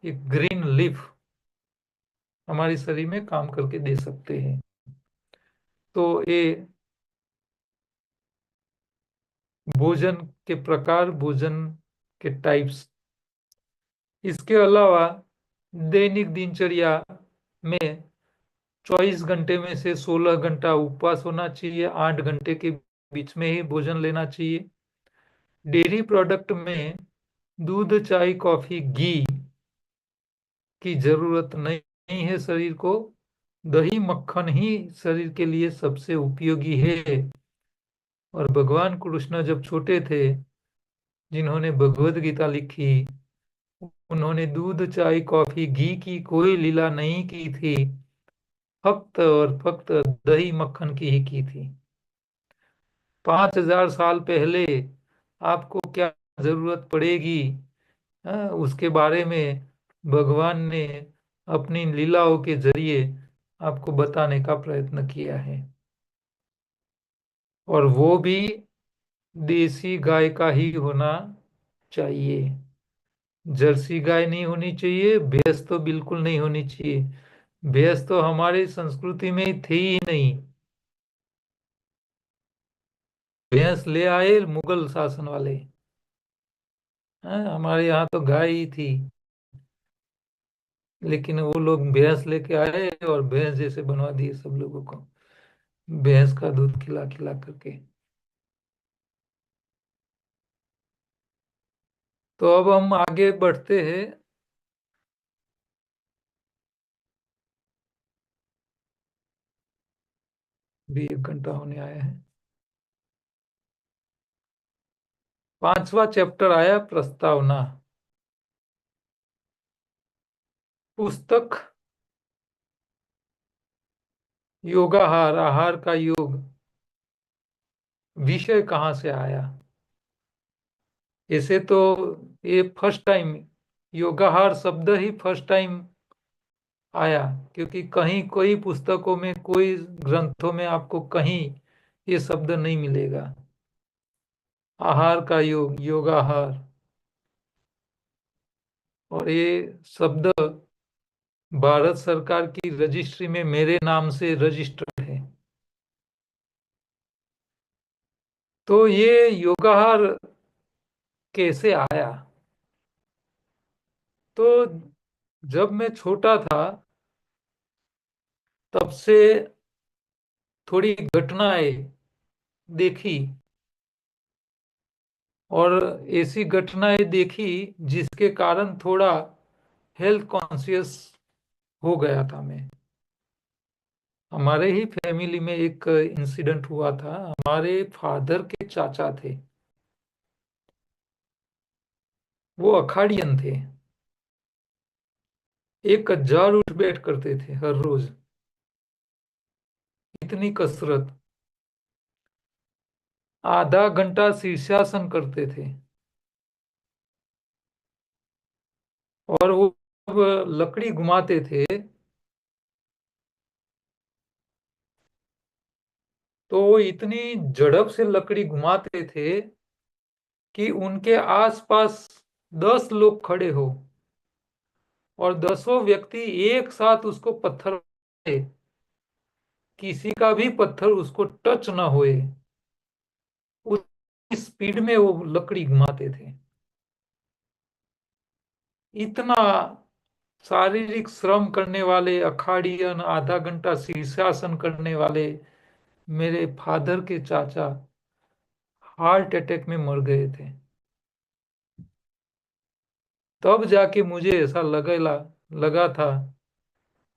एक ग्रीन लीफ हमारे शरीर में काम करके दे सकते हैं। तो ये भोजन के प्रकार, भोजन के टाइप्स। इसके अलावा दैनिक दिनचर्या में 24 घंटे में से 16 घंटा उपवास होना चाहिए, 8 घंटे के बीच में ही भोजन लेना चाहिए। डेयरी प्रोडक्ट में दूध, चाय, कॉफी, घी की जरूरत नहीं है शरीर को। दही, मक्खन ही शरीर के लिए सबसे उपयोगी है। और भगवान कृष्ण जब छोटे थे, जिन्होंने भगवत गीता लिखी, उन्होंने दूध, चाय, कॉफी, घी की कोई लीला नहीं की थी, फक्त और फक्त दही मक्खन की ही की थी। 5,000 साल पहले आपको क्या जरूरत पड़ेगी, उसके बारे में भगवान ने अपनी लीलाओं के जरिए आपको बताने का प्रयत्न किया है। और वो भी देसी गाय का ही होना चाहिए। जर्सी गाय नहीं होनी चाहिए, भैंस तो बिल्कुल नहीं होनी चाहिए। भैंस तो हमारी संस्कृति में थी ही नहीं। भैंस ले आए मुगल शासन वाले। हमारे यहाँ तो गाय ही थी, लेकिन वो लोग भैंस लेके आए और भैंस जैसे बनवा दिए सब लोगों को, भैंस का दूध खिला खिला करके। तो अब हम आगे बढ़ते हैं। भी 1 घंटा होने आया है। 5वां चैप्टर आया, प्रस्तावना। पुस्तक योगाहार, आहार का योग, विषय कहाँ से आया? ऐसे तो ये फर्स्ट टाइम योगाहार शब्द ही फर्स्ट टाइम आया, क्योंकि कहीं कोई पुस्तकों में, कोई ग्रंथों में आपको कहीं ये शब्द नहीं मिलेगा। आहार का योग, योगाहार। और ये शब्द भारत सरकार की रजिस्ट्री में मेरे नाम से रजिस्टर्ड है। तो ये योगाहार कैसे आया? तो जब मैं छोटा था तब से थोड़ी घटनाएं देखी, और ऐसी घटनाएं देखी जिसके कारण थोड़ा हेल्थ कॉन्शियस हो गया था मैं। हमारे ही फैमिली में एक इंसिडेंट हुआ था। हमारे फादर के चाचा थे, वो अखाड़ियन थे। 1000 उठ बैठ करते थे हर रोज। इतनी कसरत। आधा घंटा शीर्षासन करते थे। और वो जब लकड़ी घुमाते थे तो वो इतनी झड़प से लकड़ी घुमाते थे कि उनके आसपास 10 लोग खड़े हो और 10 व्यक्ति एक साथ उसको पत्थर मारे, किसी का भी पत्थर उसको टच ना होए, उस स्पीड में वो लकड़ी घुमाते थे। इतना शारीरिक श्रम करने वाले अखाड़ियन, आधा घंटा शीर्षासन करने वाले मेरे फादर के चाचा हार्ट अटैक में मर गए थे। तब जाके मुझे ऐसा लगा था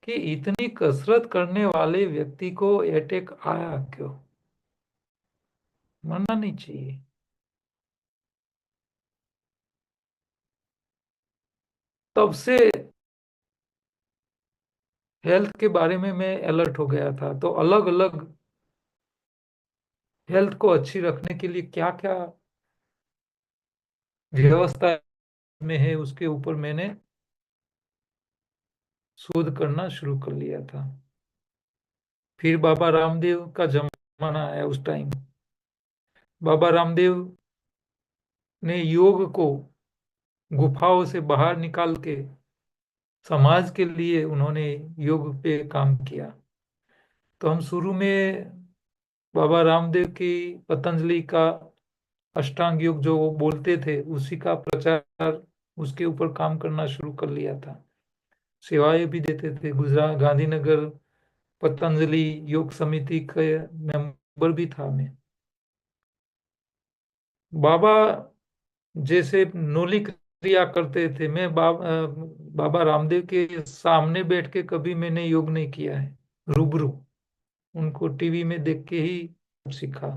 कि इतनी कसरत करने वाले व्यक्ति को अटैक आया क्यों। मरना नहीं चाहिए। तब से हेल्थ के बारे में मैं अलर्ट हो गया था। तो अलग अलग हेल्थ को अच्छी रखने के लिए क्या क्या व्यवस्था में है, उसके ऊपर मैंने शोध करना शुरू कर लिया था। फिर बाबा रामदेव का जमाना आया। उस टाइम बाबा रामदेव ने योग को गुफाओं से बाहर निकाल के समाज के लिए उन्होंने योग पे काम किया। तो हम शुरू में बाबा रामदेव की पतंजलि का अष्टांग योग जो वो बोलते थे उसी का प्रचार, उसके ऊपर काम करना शुरू कर लिया था। सेवाएं भी देते थे। गुजरात गांधीनगर पतंजलि योग समिति के मेंबर भी था मैं। बाबा जैसे नोली क्रिया करते थे, मैं बाबा रामदेव के सामने बैठ के कभी मैंने योग नहीं किया है, रूबरू। उनको टीवी में देख के ही सीखा।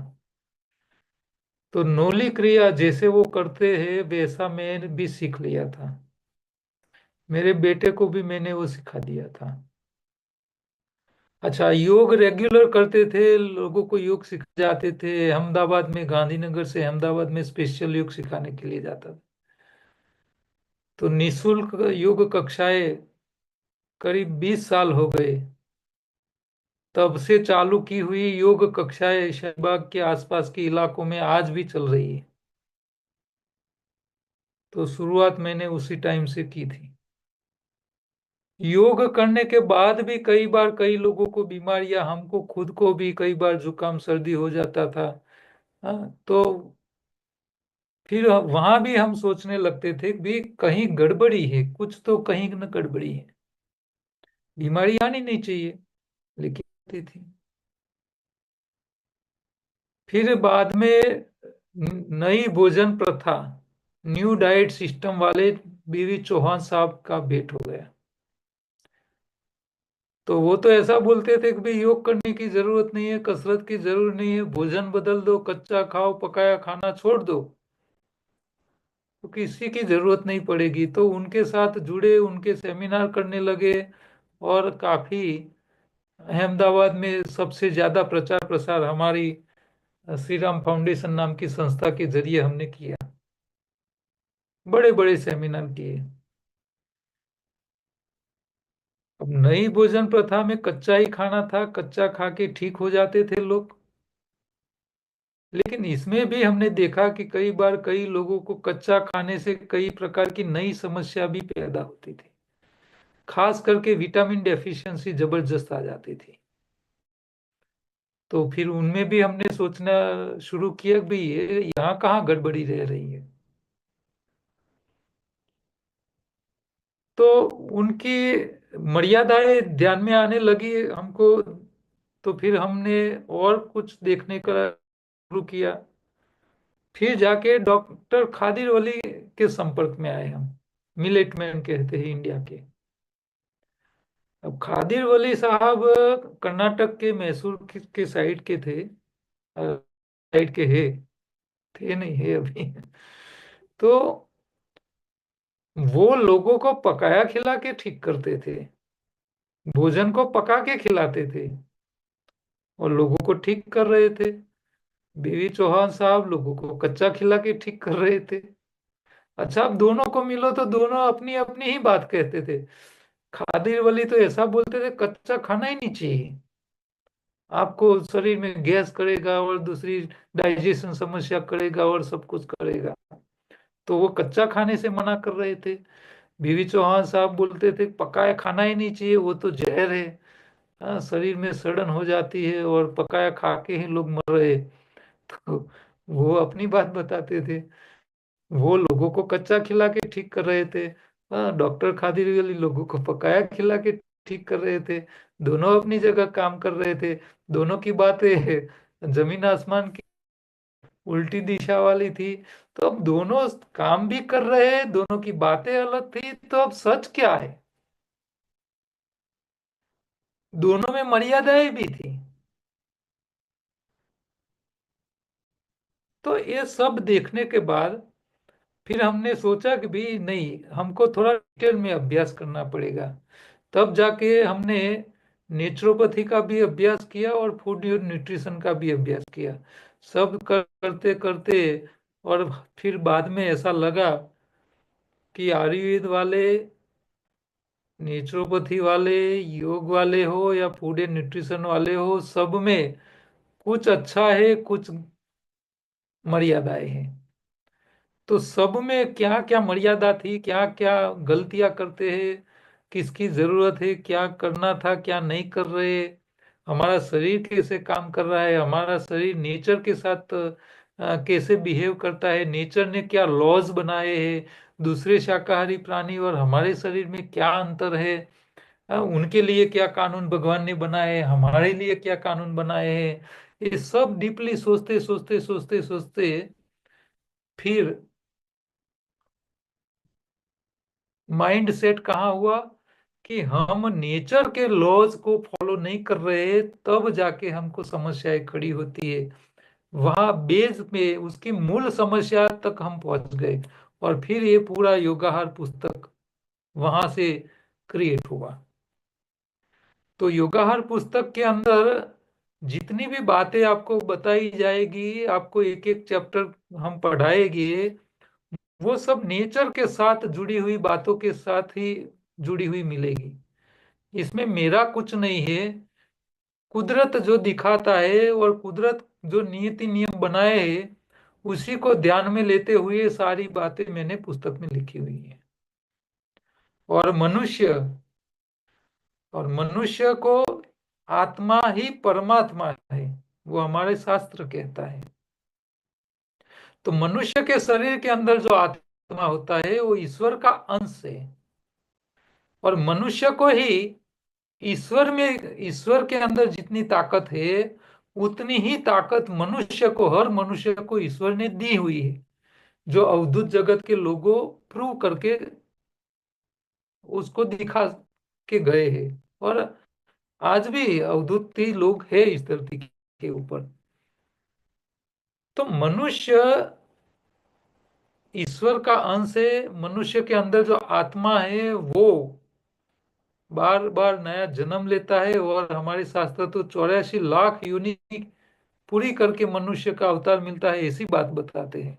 तो नोली क्रिया जैसे वो करते हैं वैसा मैंने भी सीख लिया था। मेरे बेटे को भी मैंने वो सिखा दिया था। अच्छा, योग रेगुलर करते थे, लोगों को योग सिखा जाते थे। अहमदाबाद में, गांधीनगर से अहमदाबाद में स्पेशल योग सिखाने के लिए जाता था। तो निशुल्क योग कक्षाएं करीब 20 साल हो गए। तब से चालू की हुई योग कक्षाएं शहबाग के आसपास के इलाकों में आज भी चल रही है। तो शुरुआत मैंने उसी टाइम से की थी। योग करने के बाद भी कई बार कई लोगों को बीमारियां, हमको खुद को भी कई बार जुकाम सर्दी हो जाता था। तो फिर वहां भी हम सोचने लगते थे कि भी कहीं गड़बड़ी है, कुछ तो कहीं न गड़बड़ी है। बीमारी आनी नहीं चाहिए, लेकिन आती थी। फिर बाद में नई भोजन प्रथा, न्यू डाइट सिस्टम वाले बीवी चौहान साहब का भेंट हो गया। तो वो तो ऐसा बोलते थे कि भाई योग करने की जरूरत नहीं है, कसरत की जरूरत नहीं है, भोजन बदल दो, कच्चा खाओ, पकाया खाना छोड़ दो, तो किसी की जरूरत नहीं पड़ेगी। तो उनके साथ जुड़े, उनके सेमिनार करने लगे। और काफी अहमदाबाद में सबसे ज्यादा प्रचार प्रसार हमारी श्री राम फाउंडेशन नाम की संस्था के जरिए हमने किया। बड़े बड़े सेमिनार किए। अब नई भोजन प्रथा में कच्चा ही खाना था, कच्चा खा के ठीक हो जाते थे लोग। लेकिन इसमें भी हमने देखा कि कई बार कई लोगों को कच्चा खाने से कई प्रकार की नई समस्या भी पैदा होती थी। खास करके विटामिन डेफिशिएंसी जबरदस्त आ जाती थी। तो फिर उनमें भी हमने सोचना शुरू किया कि भाई ये यहाँ कहाँ गड़बड़ी रह रही है। तो उनकी मर्यादाएं ध्यान में आने लगी हमको। तो फिर हमने और कुछ देखने का शुरू किया। फिर जाके डॉक्टर खादिर वली के संपर्क में आए हम। मिलेट मैन कहते हैं इंडिया के। अब खादिर वली साहब कर्नाटक के मैसूर के साइड के थे। साइड के है, थे नहीं है अभी। तो वो लोगों को पकाया खिला के ठीक करते थे, भोजन को पका के खिलाते थे और लोगों को ठीक कर रहे थे। बीवी चौहान साहब लोगों को कच्चा खिला के ठीक कर रहे थे। अच्छा, अब दोनों को मिलो तो दोनों अपनी अपनी ही बात कहते थे। खादिर वली तो ऐसा बोलते थे, कच्चा खाना ही नहीं चाहिए, आपको शरीर में गैस करेगा और दूसरी डाइजेशन समस्या करेगा और सब कुछ करेगा। तो वो कच्चा खाने से मना कर रहे थे। बीवी चौहान साहब बोलते थे पकाया खाना ही नहीं चाहिए, वो तो जहर है। हाँ, शरीर में सड़न हो जाती है और पकाया खा के ही लोग मर रहे। तो वो अपनी बात बताते थे, वो लोगों को कच्चा खिला के ठीक कर रहे थे। हाँ, डॉक्टर खादिर अली लोगों को पकाया खिला के ठीक कर रहे थे। दोनों अपनी जगह काम कर रहे थे। दोनों की बातें जमीन आसमान की उल्टी दिशा वाली थी। तो अब दोनों काम भी कर रहे हैं, दोनों की बातें अलग थी, तो अब सच क्या है? दोनों में मर्यादाएं भी थी। तो ये सब देखने के बाद फिर हमने सोचा कि भी नहीं, हमको थोड़ा डिटेल में अभ्यास करना पड़ेगा। तब जाके हमने नेचुरोपैथी का भी अभ्यास किया और फूड न्यूट्रिशन का भी अभ्यास किया। सब करते करते और फिर बाद में ऐसा लगा कि आयुर्वेद वाले, नेचुरोपैथी वाले, योग वाले हो या फूड एंड न्यूट्रिशन वाले हो, सब में कुछ अच्छा है, कुछ मर्यादाएं हैं। तो सब में क्या क्या मर्यादा थी, क्या क्या गलतियां करते हैं, किसकी जरूरत है, क्या करना था क्या नहीं कर रहे, हमारा शरीर कैसे काम कर रहा है, हमारा शरीर नेचर के साथ कैसे बिहेव करता है, नेचर ने क्या लॉज बनाए हैं, दूसरे शाकाहारी प्राणी और हमारे शरीर में क्या अंतर है, उनके लिए क्या कानून भगवान ने बनाए हैं, हमारे लिए क्या कानून बनाए हैं। ये सब डीपली सोचते सोचते सोचते सोचते फिर माइंड सेट कहाँ हुआ कि हम नेचर के लॉज को फॉलो नहीं कर रहे, तब जाके हमको समस्याएं खड़ी होती है। वहां बेस में उसकी मूल समस्या तक हम पहुंच गए और फिर ये पूरा योगाहार पुस्तक वहां से क्रिएट हुआ। तो योगाहार पुस्तक के अंदर जितनी भी बातें आपको बताई जाएगी, आपको एक एक चैप्टर हम पढ़ाएंगे, वो सब नेचर के साथ जुड़ी हुई बातों के साथ ही जुड़ी हुई मिलेगी। इसमें मेरा कुछ नहीं है। कुदरत जो दिखाता है और कुदरत जो नीति नियम बनाए हैं, उसी को ध्यान में लेते हुए सारी बातें मैंने पुस्तक में लिखी हुई है। और मनुष्य और मनुष्य को आत्मा ही परमात्मा है, वो हमारे शास्त्र कहता है। तो मनुष्य के शरीर के अंदर जो आत्मा होता है वो ईश्वर का अंश है। और मनुष्य को ही ईश्वर के अंदर जितनी ताकत है, उतनी ही ताकत मनुष्य को, हर मनुष्य को ईश्वर ने दी हुई है, जो अवधूत जगत के लोगों प्रूव करके उसको दिखा के गए हैं। और आज भी अवधूत ही लोग हैं इस धरती के ऊपर। तो मनुष्य ईश्वर का अंश है। मनुष्य के अंदर जो आत्मा है वो बार बार नया जन्म लेता है, और हमारे शास्त्र तो 84 लाख योनि पूरी करके मनुष्य का अवतार मिलता है, ऐसी बात बताते हैं।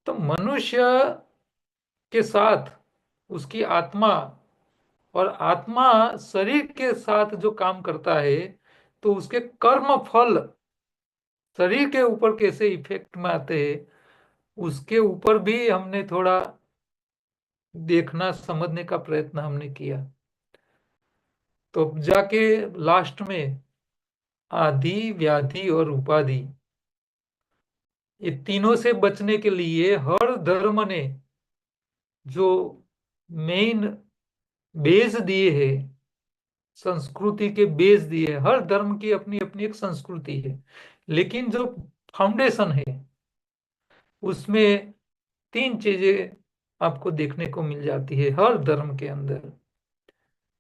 तो मनुष्य के साथ उसकी आत्मा, और आत्मा शरीर के साथ जो काम करता है, तो उसके कर्म फल शरीर के ऊपर कैसे इफेक्ट में आते हैं, उसके ऊपर भी हमने थोड़ा देखना समझने का प्रयत्न हमने किया। तो जाके लास्ट में आदि, व्याधि और उपाधि, ये तीनों से बचने के लिए हर धर्म ने जो मेन बेस दिए हैं, संस्कृति के बेस दिए हैं, हर धर्म की अपनी अपनी एक संस्कृति है, लेकिन जो फाउंडेशन है उसमें तीन चीजें आपको देखने को मिल जाती है हर धर्म के अंदर।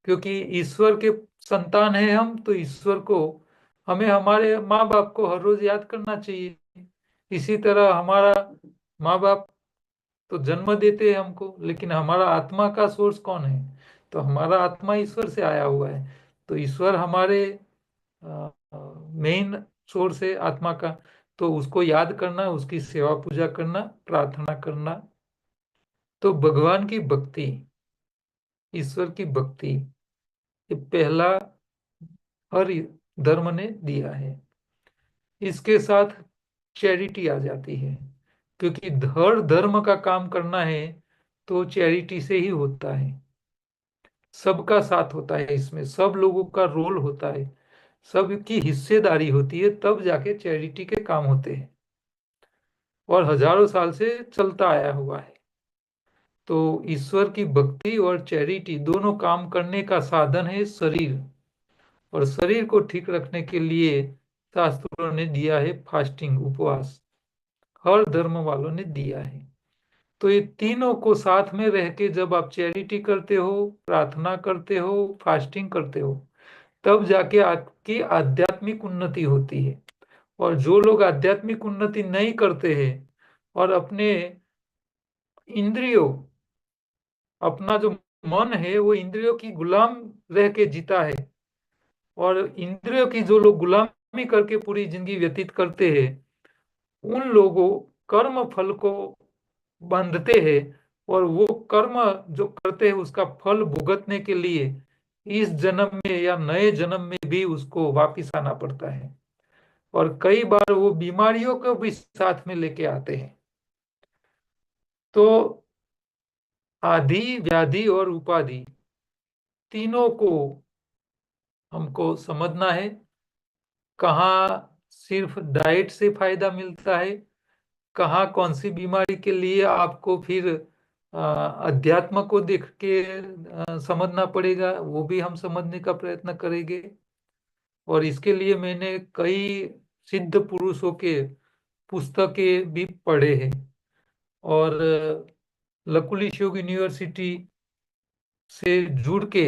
क्योंकि ईश्वर के संतान हैं हम, तो ईश्वर को हमें हमारे माँ बाप को हर रोज याद करना चाहिए। इसी तरह हमारा माँ बाप तो जन्म देते हैं हमको, लेकिन हमारा आत्मा का सोर्स कौन है? तो हमारा आत्मा ईश्वर से आया हुआ है। तो ईश्वर हमारे मेन सोर्स है आत्मा का। तो उसको याद करना, उसकी सेवा पूजा करना, प्रार्थना करना। तो भगवान की भक्ति, ईश्वर की भक्ति, ये पहला हर धर्म ने दिया है। इसके साथ चैरिटी आ जाती है, क्योंकि हर धर्म का काम करना है तो चैरिटी से ही होता है। सबका साथ होता है, इसमें सब लोगों का रोल होता है, सबकी हिस्सेदारी होती है, तब जाके चैरिटी के काम होते हैं। और हजारों साल से चलता आया हुआ है। तो ईश्वर की भक्ति और चैरिटी दोनों काम करने का साधन है शरीर। और शरीर को ठीक रखने के लिए शास्त्रों ने दिया है फास्टिंग, उपवास। हर धर्म वालों ने दिया है। तो ये तीनों को साथ में रह के जब आप चैरिटी करते हो, प्रार्थना करते हो, फास्टिंग करते हो, तब जाके आपकी आध्यात्मिक उन्नति होती है। और जो लोग आध्यात्मिक उन्नति नहीं करते हैं और अपने इंद्रियों, अपना जो मन है वो इंद्रियों की गुलाम रह के जीता है, और इंद्रियों की जो लोग गुलामी करके पूरी जिंदगी व्यतीत करते हैं, उन लोगों कर्म फल को बांधते हैं। और वो कर्म जो करते हैं उसका फल भुगतने के लिए इस जन्म में या नए जन्म में भी उसको वापिस आना पड़ता है। और कई बार वो बीमारियों को भी साथ में लेके आते हैं। तो आदि, व्याधि और उपाधि, तीनों को हमको समझना है। कहाँ सिर्फ डाइट से फायदा मिलता है, कहाँ कौन सी बीमारी के लिए आपको फिर अध्यात्म को देख के समझना पड़ेगा, वो भी हम समझने का प्रयत्न करेंगे। और इसके लिए मैंने कई सिद्ध पुरुषों के पुस्तकें भी पढ़े हैं। और लकुली श्योग यूनिवर्सिटी से जुड़ के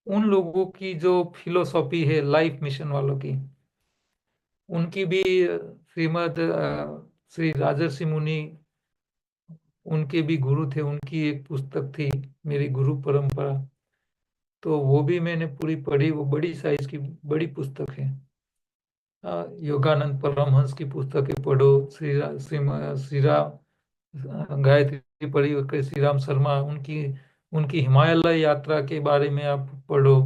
उन लोगों की जो फिलोसॉफी है लाइफ मिशन वालों की, उनकी भी श्रीमद श्री राजर्षि मुनि, उनके भी गुरु थे, उनकी एक पुस्तक थी मेरी गुरु परंपरा। तो वो भी मैंने पूरी पढ़ी, वो बड़ी साइज की बड़ी पुस्तक है। योगानंद परमहंस की पुस्तकें पढ़ो, श्री राम गायत्री पढ़ी, श्री राम शर्मा, उनकी उनकी हिमालय यात्रा के बारे में आप पढ़ो।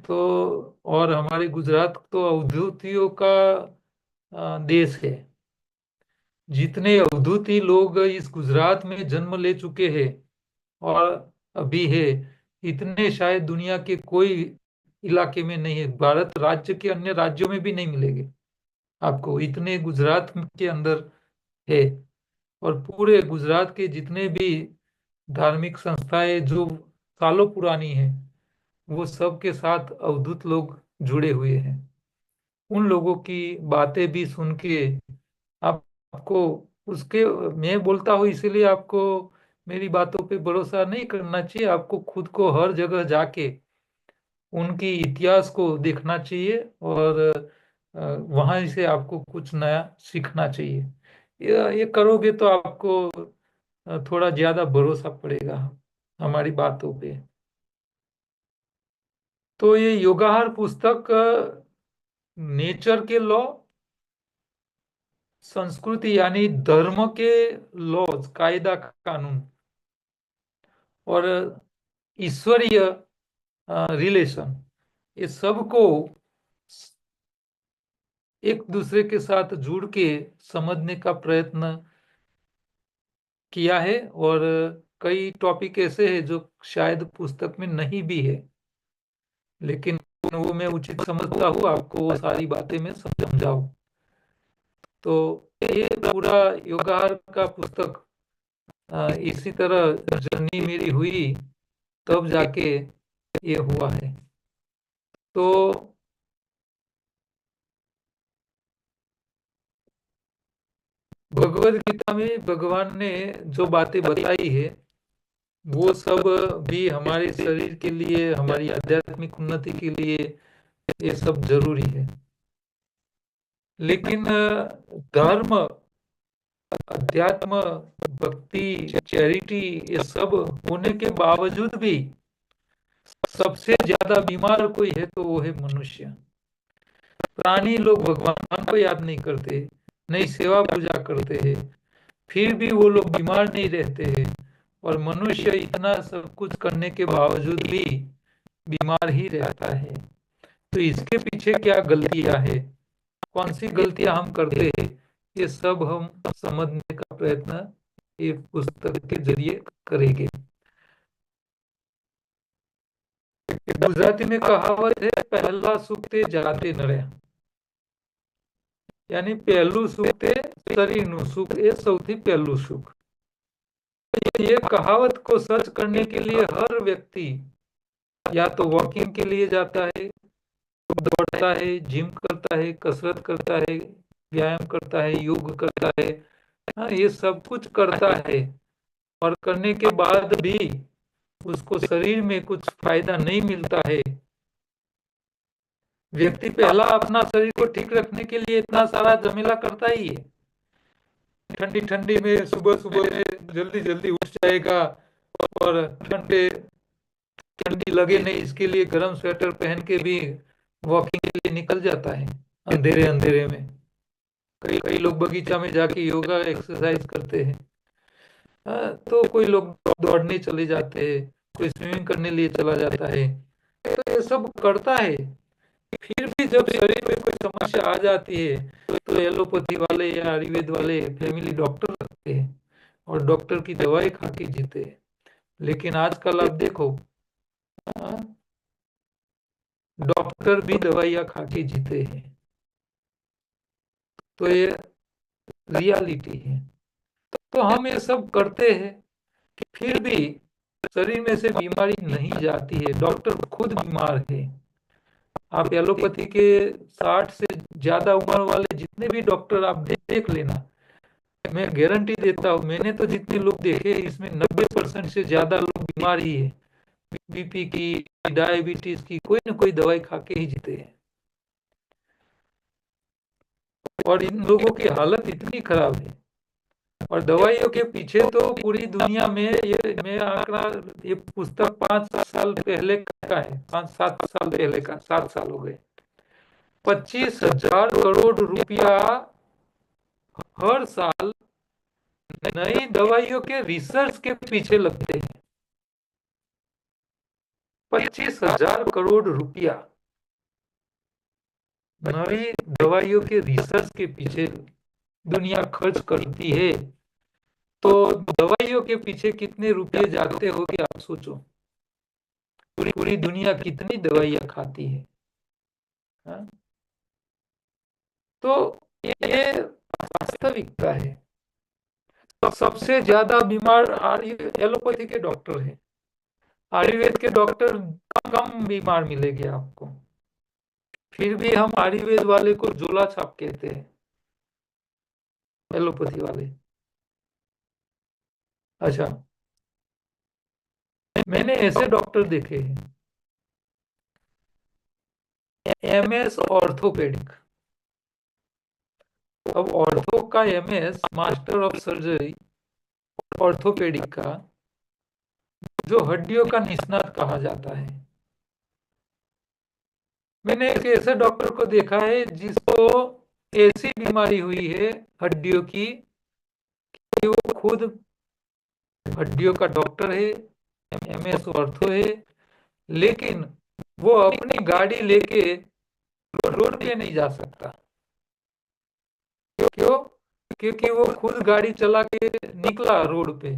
तो और हमारे गुजरात तो अवधूतियों का देश है। जितने अवधूती लोग इस गुजरात में जन्म ले चुके हैं और अभी है, इतने शायद दुनिया के कोई इलाके में नहीं है। भारत राज्य के अन्य राज्यों में भी नहीं मिलेंगे आपको, इतने गुजरात के अंदर है। और पूरे गुजरात के जितने भी धार्मिक संस्थाएं जो सालों पुरानी हैं, वो सब के साथ अवधूत लोग जुड़े हुए हैं। उन लोगों की बातें भी सुन के आपको उसके, मैं बोलता हूँ इसीलिए आपको मेरी बातों पे भरोसा नहीं करना चाहिए। आपको खुद को हर जगह जाके उनकी इतिहास को देखना चाहिए, और वहां से आपको कुछ नया सीखना चाहिए। ये करोगे तो आपको थोड़ा ज्यादा भरोसा पड़ेगा हमारी बातों पे। तो ये योगाहार पुस्तक नेचर के लॉ, संस्कृति यानी धर्म के लॉज, कायदा कानून, और ईश्वरीय रिलेशन, ये सब को एक दूसरे के साथ जुड़ के समझने का प्रयत्न किया है। और कई टॉपिक ऐसे हैं जो शायद पुस्तक में नहीं भी है, लेकिन वो मैं उचित समझता हूँ आपको वो सारी बातें मैं समझाऊं। तो ये पूरा योगाहार का पुस्तक इसी तरह जर्नी मेरी हुई, तब जाके ये हुआ है। तो भगवत गीता में भगवान ने जो बातें बताई है, वो सब भी हमारे शरीर के लिए, हमारी आध्यात्मिक उन्नति के लिए ये सब जरूरी है। लेकिन धर्म अध्यात्म, भक्ति, चैरिटी, ये सब होने के बावजूद भी सबसे ज्यादा बीमार कोई है तो वो है मनुष्य। प्राणी लोग भगवान को याद नहीं करते, नहीं सेवा पूजा करते हैं, फिर भी वो लोग बीमार नहीं रहते हैं। और मनुष्य इतना सब कुछ करने के बावजूद भी बीमार ही रहता है। तो इसके पीछे क्या गलतियां है, कौन सी गलतियां हम करते हैं, ये सब हम समझने का प्रयत्न ये पुस्तक के जरिए करेंगे। गुजराती में कहावत है, पहला सुख ते जाते नरे, यानी पहलू सुख ते शरीरનું सुख, ये સૌથી पहलू सुख। ये कहावत को सच करने के लिए हर व्यक्ति या तो वॉकिंग के लिए जाता है, दौड़ता है, जिम करता है, कसरत करता है, व्यायाम करता है, योग करता है, हाँ, ये सब कुछ करता है। और करने के बाद भी उसको शरीर में कुछ फायदा नहीं मिलता है। व्यक्ति पहला अपना शरीर को ठीक रखने के लिए इतना सारा झमेला करता ही है। ठंडी ठंडी में सुबह सुबह में जल्दी जल्दी उठ जाएगा, और ठंडी लगे नहीं इसके लिए गर्म स्वेटर पहन के भी वॉकिंग के लिए निकल जाता है अंधेरे अंधेरे में। कई कई लोग बगीचा में जाके योगा एक्सरसाइज करते हैं। तो कोई लोग दौड़ने चले जाते हैं, कोई स्विमिंग करने लिए चला जाता है, तो ये सब करता है। फिर भी जब शरीर में कोई समस्या आ जाती है तो एलोपैथी वाले या आयुर्वेद वाले फैमिली डॉक्टर रखते हैं और डॉक्टर की दवाई खा के जीते हैं। लेकिन आजकल आप देखो, डॉक्टर भी दवाइयाँ खा के जीते हैं। तो ये रियलिटी है। तो हम ये सब करते हैं, फिर भी शरीर में से बीमारी नहीं जाती है, डॉक्टर खुद बीमार है। आप एलोपैथी के 60 से ज्यादा उम्र वाले जितने भी डॉक्टर आप देख लेना, मैं गारंटी देता हूँ, मैंने तो जितने लोग देखे इसमें 90% से ज्यादा लोग बीमार ही है। बीपी की, डायबिटीज की, कोई ना कोई दवाई खा के ही जीते हैं। और इन लोगों की हालत इतनी खराब है। और दवाइयों के पीछे तो पूरी दुनिया में, ये मैं आंकड़ा, ये पुस्तक 5 साल पहले का है, 5-7 साल पहले का, 7 साल हो गए। 25,000 करोड़ रुपया हर साल नई दवाइयों के रिसर्च के पीछे लगते हैं। 25,000 करोड़ रुपया नई दवाइयों के रिसर्च के पीछे दुनिया खर्च करती है। तो दवाइयों के पीछे कितने रुपए जाते होंगे आप सोचो। पूरी दुनिया कितनी दवाइयां खाती है। हाँ? तो ये वास्तविकता है। सबसे ज्यादा बीमार एलोपैथी के डॉक्टर है, आयुर्वेद के डॉक्टर कम बीमार मिलेंगे आपको। फिर भी हम आयुर्वेद वाले को झोला छाप कहते हैं, एलोपैथी वाले। अच्छा, मैंने ऐसे डॉक्टर देखे हैं, एमएस ऑर्थोपेडिक। अब ऑर्थो का MS, master of surgery, orthopaedic का जो हड्डियों का निष्णात कहा जाता है। मैंने एक ऐसे डॉक्टर को देखा है जिसको ऐसी बीमारी हुई है हड्डियों की कि वो खुद हड्डियों का डॉक्टर है, एमएस ऑर्थो है, लेकिन वो अपनी गाड़ी लेके रोड पे नहीं जा सकता। क्यों? क्योंकि वो खुद गाड़ी चला के निकला रोड पे,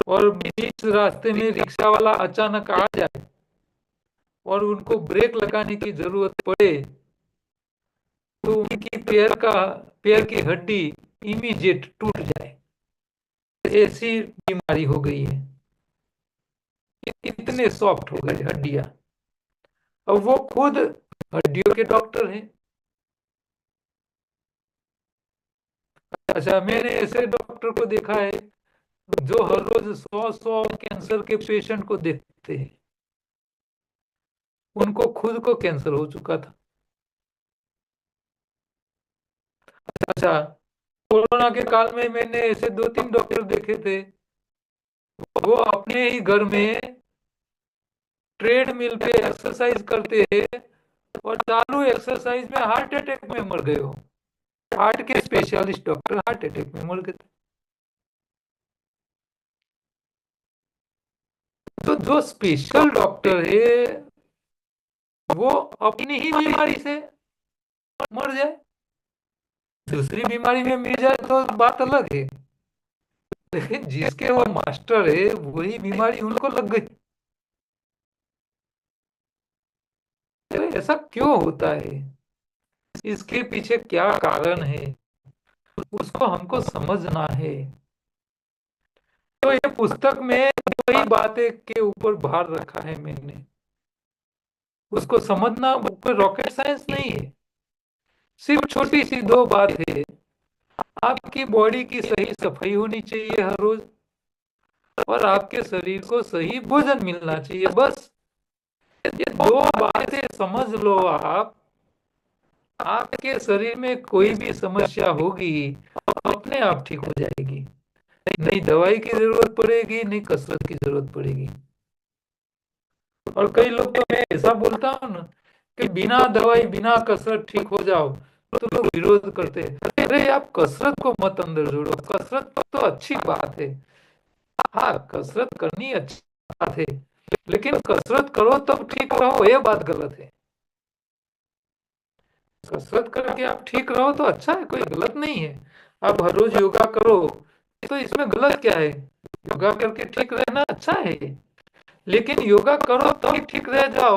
और बीच रास्ते में रिक्शा वाला अचानक आ जाए और उनको ब्रेक लगाने की जरूरत पड़े तो उनकी पैर की हड्डी इमीडिएट टूट जाए। ऐसी बीमारी हो गई है, इतने सॉफ्ट हो गए हड्डियां। अब वो खुद हड्डियों के डॉक्टर हैं। अच्छा, मैंने ऐसे डॉक्टर को देखा है जो हर रोज 100 कैंसर के पेशेंट को देखते हैं। उनको खुद को कैंसर हो चुका था। अच्छा, कोरोना के काल में मैंने ऐसे 2-3 डॉक्टर देखे थे, वो अपने ही घर में ट्रेड मिल पे एक्सरसाइज करते हैं और चालू एक्सरसाइज में हार्ट अटैक में मर गए हो। हार्ट के स्पेशलिस्ट डॉक्टर हार्ट अटैक में मर गए थे। तो जो स्पेशल डॉक्टर है वो अपनी ही बीमारी से मर जाए, दूसरी बीमारी में मिल जाए तो बात अलग है, लेकिन जिसके वो मास्टर है वही बीमारी उनको लग गई। तो ऐसा क्यों होता है, इसके पीछे क्या कारण है, उसको हमको समझना है। तो ये पुस्तक में वही बातें के ऊपर भार रखा है मैंने। उसको समझना कोई रॉकेट साइंस नहीं है, सिर्फ छोटी सी दो बात है। आपकी बॉडी की सही सफाई होनी चाहिए हर रोज, और आपके शरीर को सही भोजन मिलना चाहिए, बस ये दो बातें समझ लो आप, आपके शरीर में कोई भी समस्या होगी अपने आप ठीक हो जाएगी। नहीं दवाई की जरूरत पड़ेगी, नहीं कसरत की जरूरत पड़ेगी। और कई लोग तो मैं ऐसा बोलता हूँ ना कि बिना दवाई बिना कसरत ठीक हो जाओ, तो लोग विरोध करते हैं, अरे आप कसरत को मत अंदर जोड़ो, कसरत तो अच्छी बात है, हाँ कसरत करनी अच्छी बात है, लेकिन कसरत करो तब ठीक रहो ये बात गलत है। कसरत करके आप ठीक रहो तो अच्छा है, कोई गलत नहीं है। आप हर रोज योगा करो तो इसमें गलत क्या है, योगा करके ठीक रहना अच्छा है, लेकिन योगा करो तब ठीक रह जाओ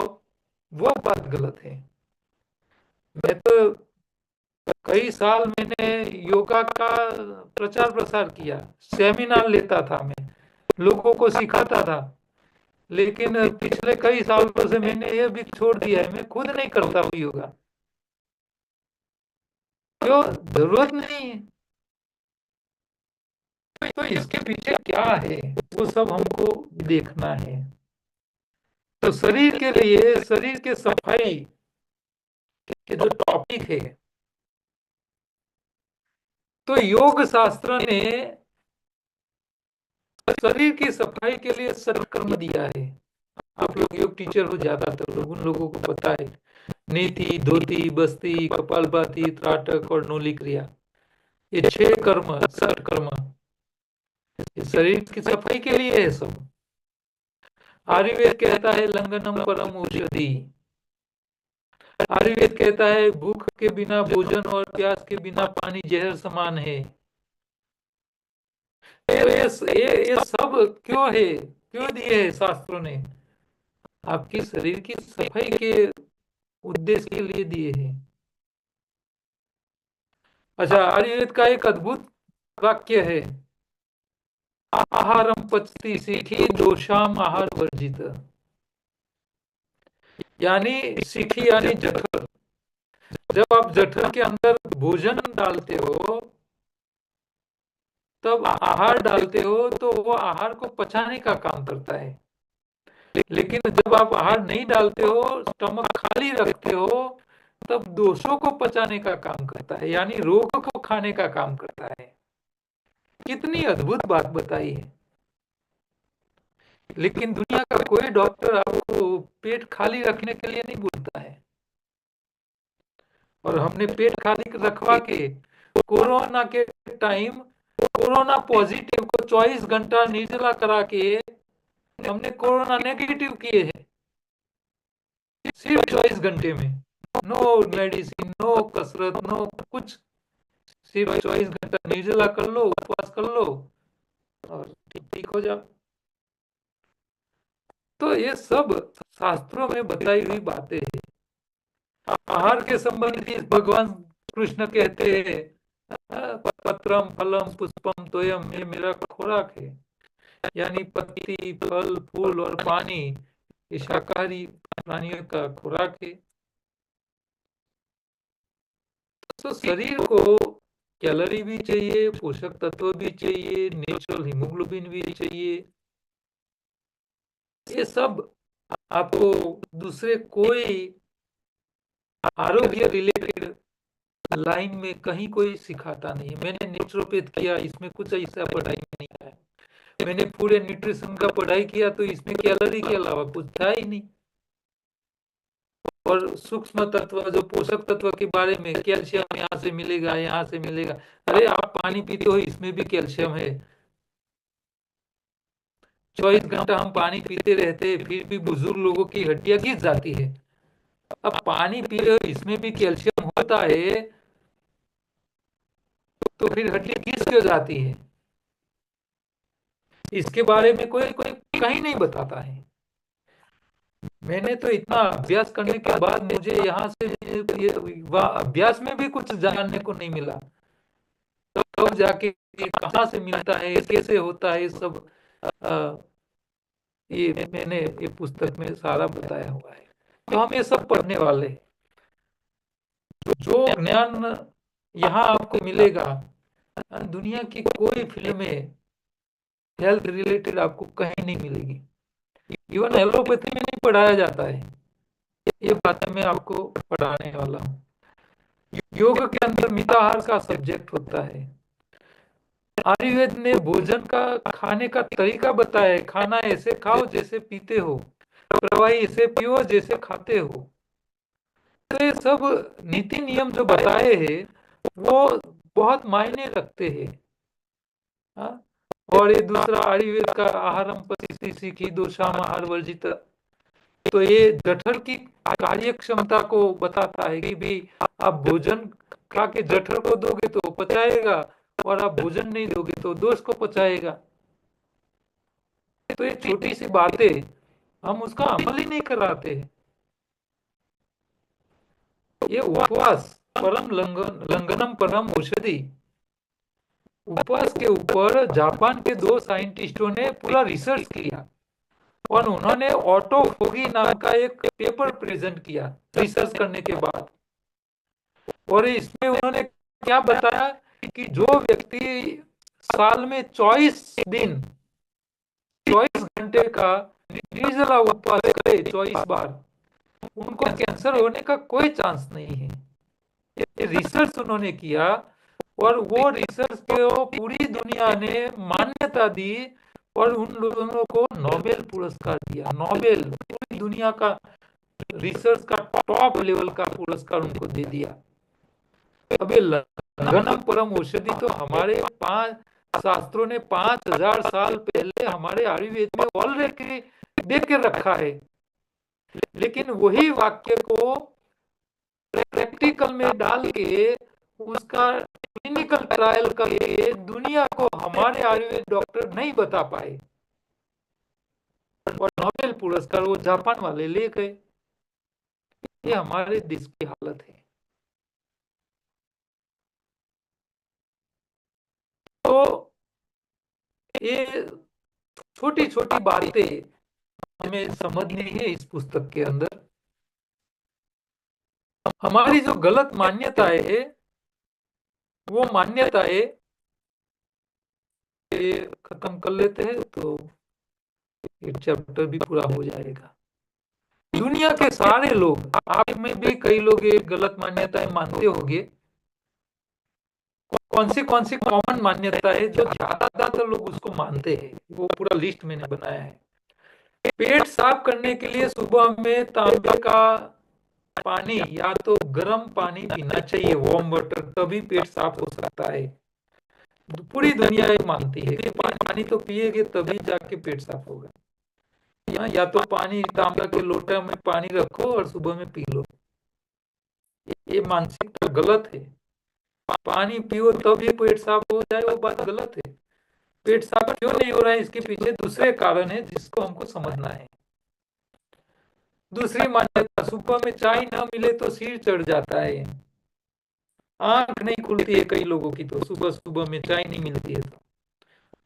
वो बात गलत है। मैं तो कई साल मैंने योगा का प्रचार प्रसार किया, सेमिनार लेता था मैं, लोगों को सिखाता था, लेकिन पिछले कई सालों से मैंने ये भी छोड़ दिया है, मैं खुद नहीं करता हूँ योगा। क्यों, जरूरत नहीं है। तो इसके पीछे क्या है वो सब हमको देखना है। तो शरीर के लिए, शरीर के सफाई के जो टॉपिक है, तो योग शास्त्र ने शरीर की सफाई के लिए सत्कर्म दिया है। आप लोग योग टीचर हो, ज्यादातर लोग, उन लोगों को पता है, नीति, धोती, बस्ती, कपालभाति, त्राटक और नोली क्रिया, ये 6 कर्म, सत्कर्म, ये शरीर की सफाई के लिए है सब। आयुर्वेद कहता है लंघनम परम औषधि, आयुर्वेद कहता है भूख के बिना भोजन और प्यास के बिना पानी जहर समान है। तो ये सब क्यों है, क्यों दिए है शास्त्रों ने, आपके शरीर की सफाई के उद्देश्य के लिए दिए हैं। अच्छा, आयुर्वेद का एक अद्भुत वाक्य है, आहारम पचती सीखी दोषाम आहार वर्जित, यानी सीखी यानी जठर, जब आप जठर के अंदर भोजन डालते हो, तब आहार डालते हो तो वो आहार को पचाने का काम करता है, लेकिन जब आप आहार नहीं डालते हो, स्टमक खाली रखते हो, तब दोषों को पचाने का काम करता है, यानी रोग को खाने का काम करता है। कितनी अद्भुत बात बताई है। लेकिन दुनिया का कोई डॉक्टर आपको पेट खाली रखने के लिए नहीं बोलता है, और हमने पेट खाली रखवा के कोरोना के टाइम कोरोना पॉजिटिव को 24 घंटा निर्जला करा के हमने कोरोना नेगेटिव किए हैं, सिर्फ 24 घंटे में। नो मेडिसिन, नो कसरत, नो कुछ, सिर्फ 24 घंटा निर्जला कर लो, उपवास कर लो और ठीक हो जाओ। तो ये सब शास्त्रों में बताई हुई बातें हैं। आहार के संबंधी भगवान कृष्ण कहते हैं पत्रम फलम पुष्पम तोयम, ये मेरा खुराक है, यानी पत्ती, फल, फूल और पानी ये शाकाहारी प्राणियों का खुराक है। तो शरीर को कैलोरी भी चाहिए, पोषक तत्व भी चाहिए, नेचुरल हीमोग्लोबिन भी चाहिए, ये सब आपको दूसरे कोई आरोग्य रिलेटेड लाइन में कहीं कोई सिखाता नहीं। मैंने नेचुरोपैथ किया, इसमें कुछ ऐसा पढ़ाई में नहीं आया। मैंने फूड एंड न्यूट्रिशन का पढ़ाई किया तो इसमें कैलोरी के अलावा कुछ था ही नहीं। और सूक्ष्म तत्व, जो पोषक तत्व के बारे में, कैल्शियम यहाँ से मिलेगा, यहाँ से मिलेगा। अरे आप पानी पीते हो, इसमें भी कैल्शियम है। 24 घंटा हम पानी पीते रहते हैं, फिर भी बुजुर्ग लोगों की हड्डियां घिस जाती है। अब पानी पी रहे हो, इसमें भी कैल्शियम होता है, तो फिर हड्डी घिस क्यों जाती है? इसके बारे में कोई कोई कहीं नहीं बताता है। मैंने तो इतना अभ्यास करने के बाद मुझे यहाँ से अभ्यास में भी कुछ जानने को नहीं मिला। तो जाके ये कहाँ से मिलता है, कैसे होता है, सब आ, ये मैंने ये पुस्तक में सारा बताया हुआ है। तो हम ये सब पढ़ने वाले हैं। जो ज्ञान यहाँ आपको मिलेगा, दुनिया की कोई फिल्म में हेल्थ रिलेटेड आपको कहीं नहीं मिलेगी। इवन एलोपैथी में नहीं पढ़ाया जाता है। ये बात मैं आपको पढ़ाने वाला हूँ। योग के अंदर मिताहार का सब्जेक्ट होता है। आयुर्वेद ने भोजन का खाने का तरीका बताया है। खाना ऐसे खाओ जैसे पीते हो, दवाई ऐसे पियो जैसे खाते हो। तो ये सब नीति नियम जो बताए हैं वो बहुत मायने रखते हैं। हाँ? और ये दूसरा आयुर्वेद का आहारम पथ्येति सीखी दोषाम आहार वर्जित, तो ये जठर की कार्य क्षमता को बताता है कि भी आप भोजन खा के जठर को दोगे तो पचाएगा, और आप भोजन नहीं दोगे तो दोष को पचाएगा। तो ये छोटी सी बातें हम उसका अमल ही नहीं कराते। ये उपवास परम लंघनम परम औषधि, उपवास के ऊपर जापान के 2 साइंटिस्टों ने पूरा रिसर्च किया और उन्होंने ऑटोफोगी नाम का एक पेपर प्रेजेंट किया रिसर्च करने के बाद। और इसमें उन्होंने क्या बताया कि जो व्यक्ति साल में 24 घंटे का निर्जला उपवास करे 24 बार, उनको कैंसर होने का कोई चांस नहीं है। ये रिसर्च उन्होंने किया और वो रिसर्च को पूरी दुनिया ने मान्यता दी और उन लोगों को नोबेल पुरस्कार दिया। नोबेल, पूरी दुनिया का रिसर्च का टॉप लेवल का पुरस्कार उनको दे दिया। अब ये लंघनम परम औषधि तो हमारे 5 शास्त्रों ने 5000 साल पहले हमारे आयुर्वेद में ऑलरेडी दे के रखा है। लेकिन वही वाक्य को प्रैक्टिकल में डाल के उसका क्लिनिकल ट्रायल करके दुनिया को हमारे आयुर्वेद डॉक्टर नहीं बता पाए, और नोबेल पुरस्कार वो जापान वाले ले गए। ये हमारे देश की हालत है। तो ये छोटी छोटी बातें हमें समझनी है इस पुस्तक के अंदर। हमारी जो गलत मान्यताएं है, वो मान्यताएं खत्म कर लेते हैं तो ये चैप्टर भी पूरा हो जाएगा। दुनिया के सारे लोग, आप में भी कई लोग ये गलत मान्यताएं मानते होंगे। कौन सी कॉमन मान्यता है जो ज्यादातर लोग उसको मानते हैं, वो पूरा लिस्ट मैंने बनाया है। पेट साफ करने के लिए सुबह में तांबे का पानी या तो गर्म पानी पीना चाहिए, वार्म वाटर, तभी पेट साफ हो सकता है। पूरी दुनिया ये मानती है कि पानी तो पिएगे तभी जाके पेट साफ होगा। या तो पानी तांबा के लोटा में पानी रखो और सुबह में पी लो। ये मानसिकता गलत है। पानी पियो तभी पेट साफ हो जाए, वो बात गलत है। पेट साफ क्यों नहीं हो रहा है, इसके पीछे दूसरे कारण है जिसको हमको समझना है। दूसरी मान्यता, सुबह में चाय ना मिले तो सिर चढ़ जाता है। आंख नहीं खुलती है कई लोगों की, तो सुबह सुबह में चाय नहीं मिलती है तो,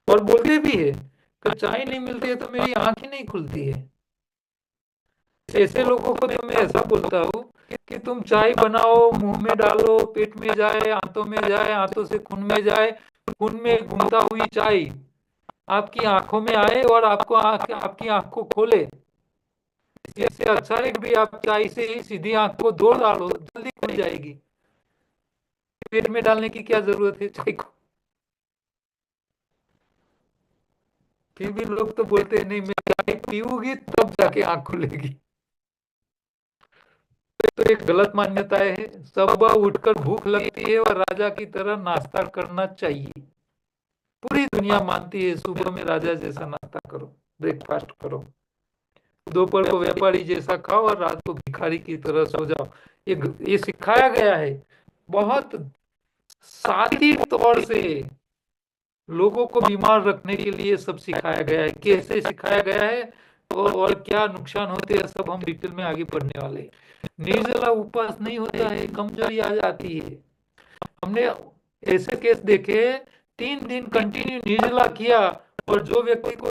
और बोलते भी है कि चाय नहीं मिलती है तो मेरी आंख ही नहीं खुलती है। ऐसे लोगों को तो मैं ऐसा बोलता हूँ कि तुम चाय बनाओ, मुंह में डालो, पेट में जाए, आंतों में जाए, आंतों से खून में जाए, खून में घूमता हुई चाय आपकी आंखों में आए और आपको आपकी आंख को खोले। इससे अच्छा है कि भी आप चाय से ही सीधी आंख को दो डालो, जल्दी खुल जाएगी। पेट में डालने की क्या जरूरत है चाय को? फिर भी लोग तो बोलते हैं नहीं, मैं चाय पीऊंगी तब जाके आंख खुलेगी। तो एक गलत मान्यता है। सुबह उठकर भूख लगती है और राजा की तरह नाश्ता करना चाहिए। पूरी दुनिया मानती है सुबह में राजा जैसा नाश्ता करो, ब्रेकफास्ट करो। दोपहर को व्यापारी जैसा खाओ और रात को भिखारी की तरह सो जाओ। ये सिखाया गया है बहुत सादी तौर से। लोगों को बीमार रखने के लिए सब सिखाया गया है। कैसे सिखाया गया है और क्या नुकसान होते हैं, सब हम डिटेल में आगे पढ़ने वाले हैं। निर्जला उपवास नहीं होता है, कमजोरी आ जाती है। हमने ऐसे केस देखे, 3 दिन कंटिन्यू निर्जला किया और जो व्यक्ति को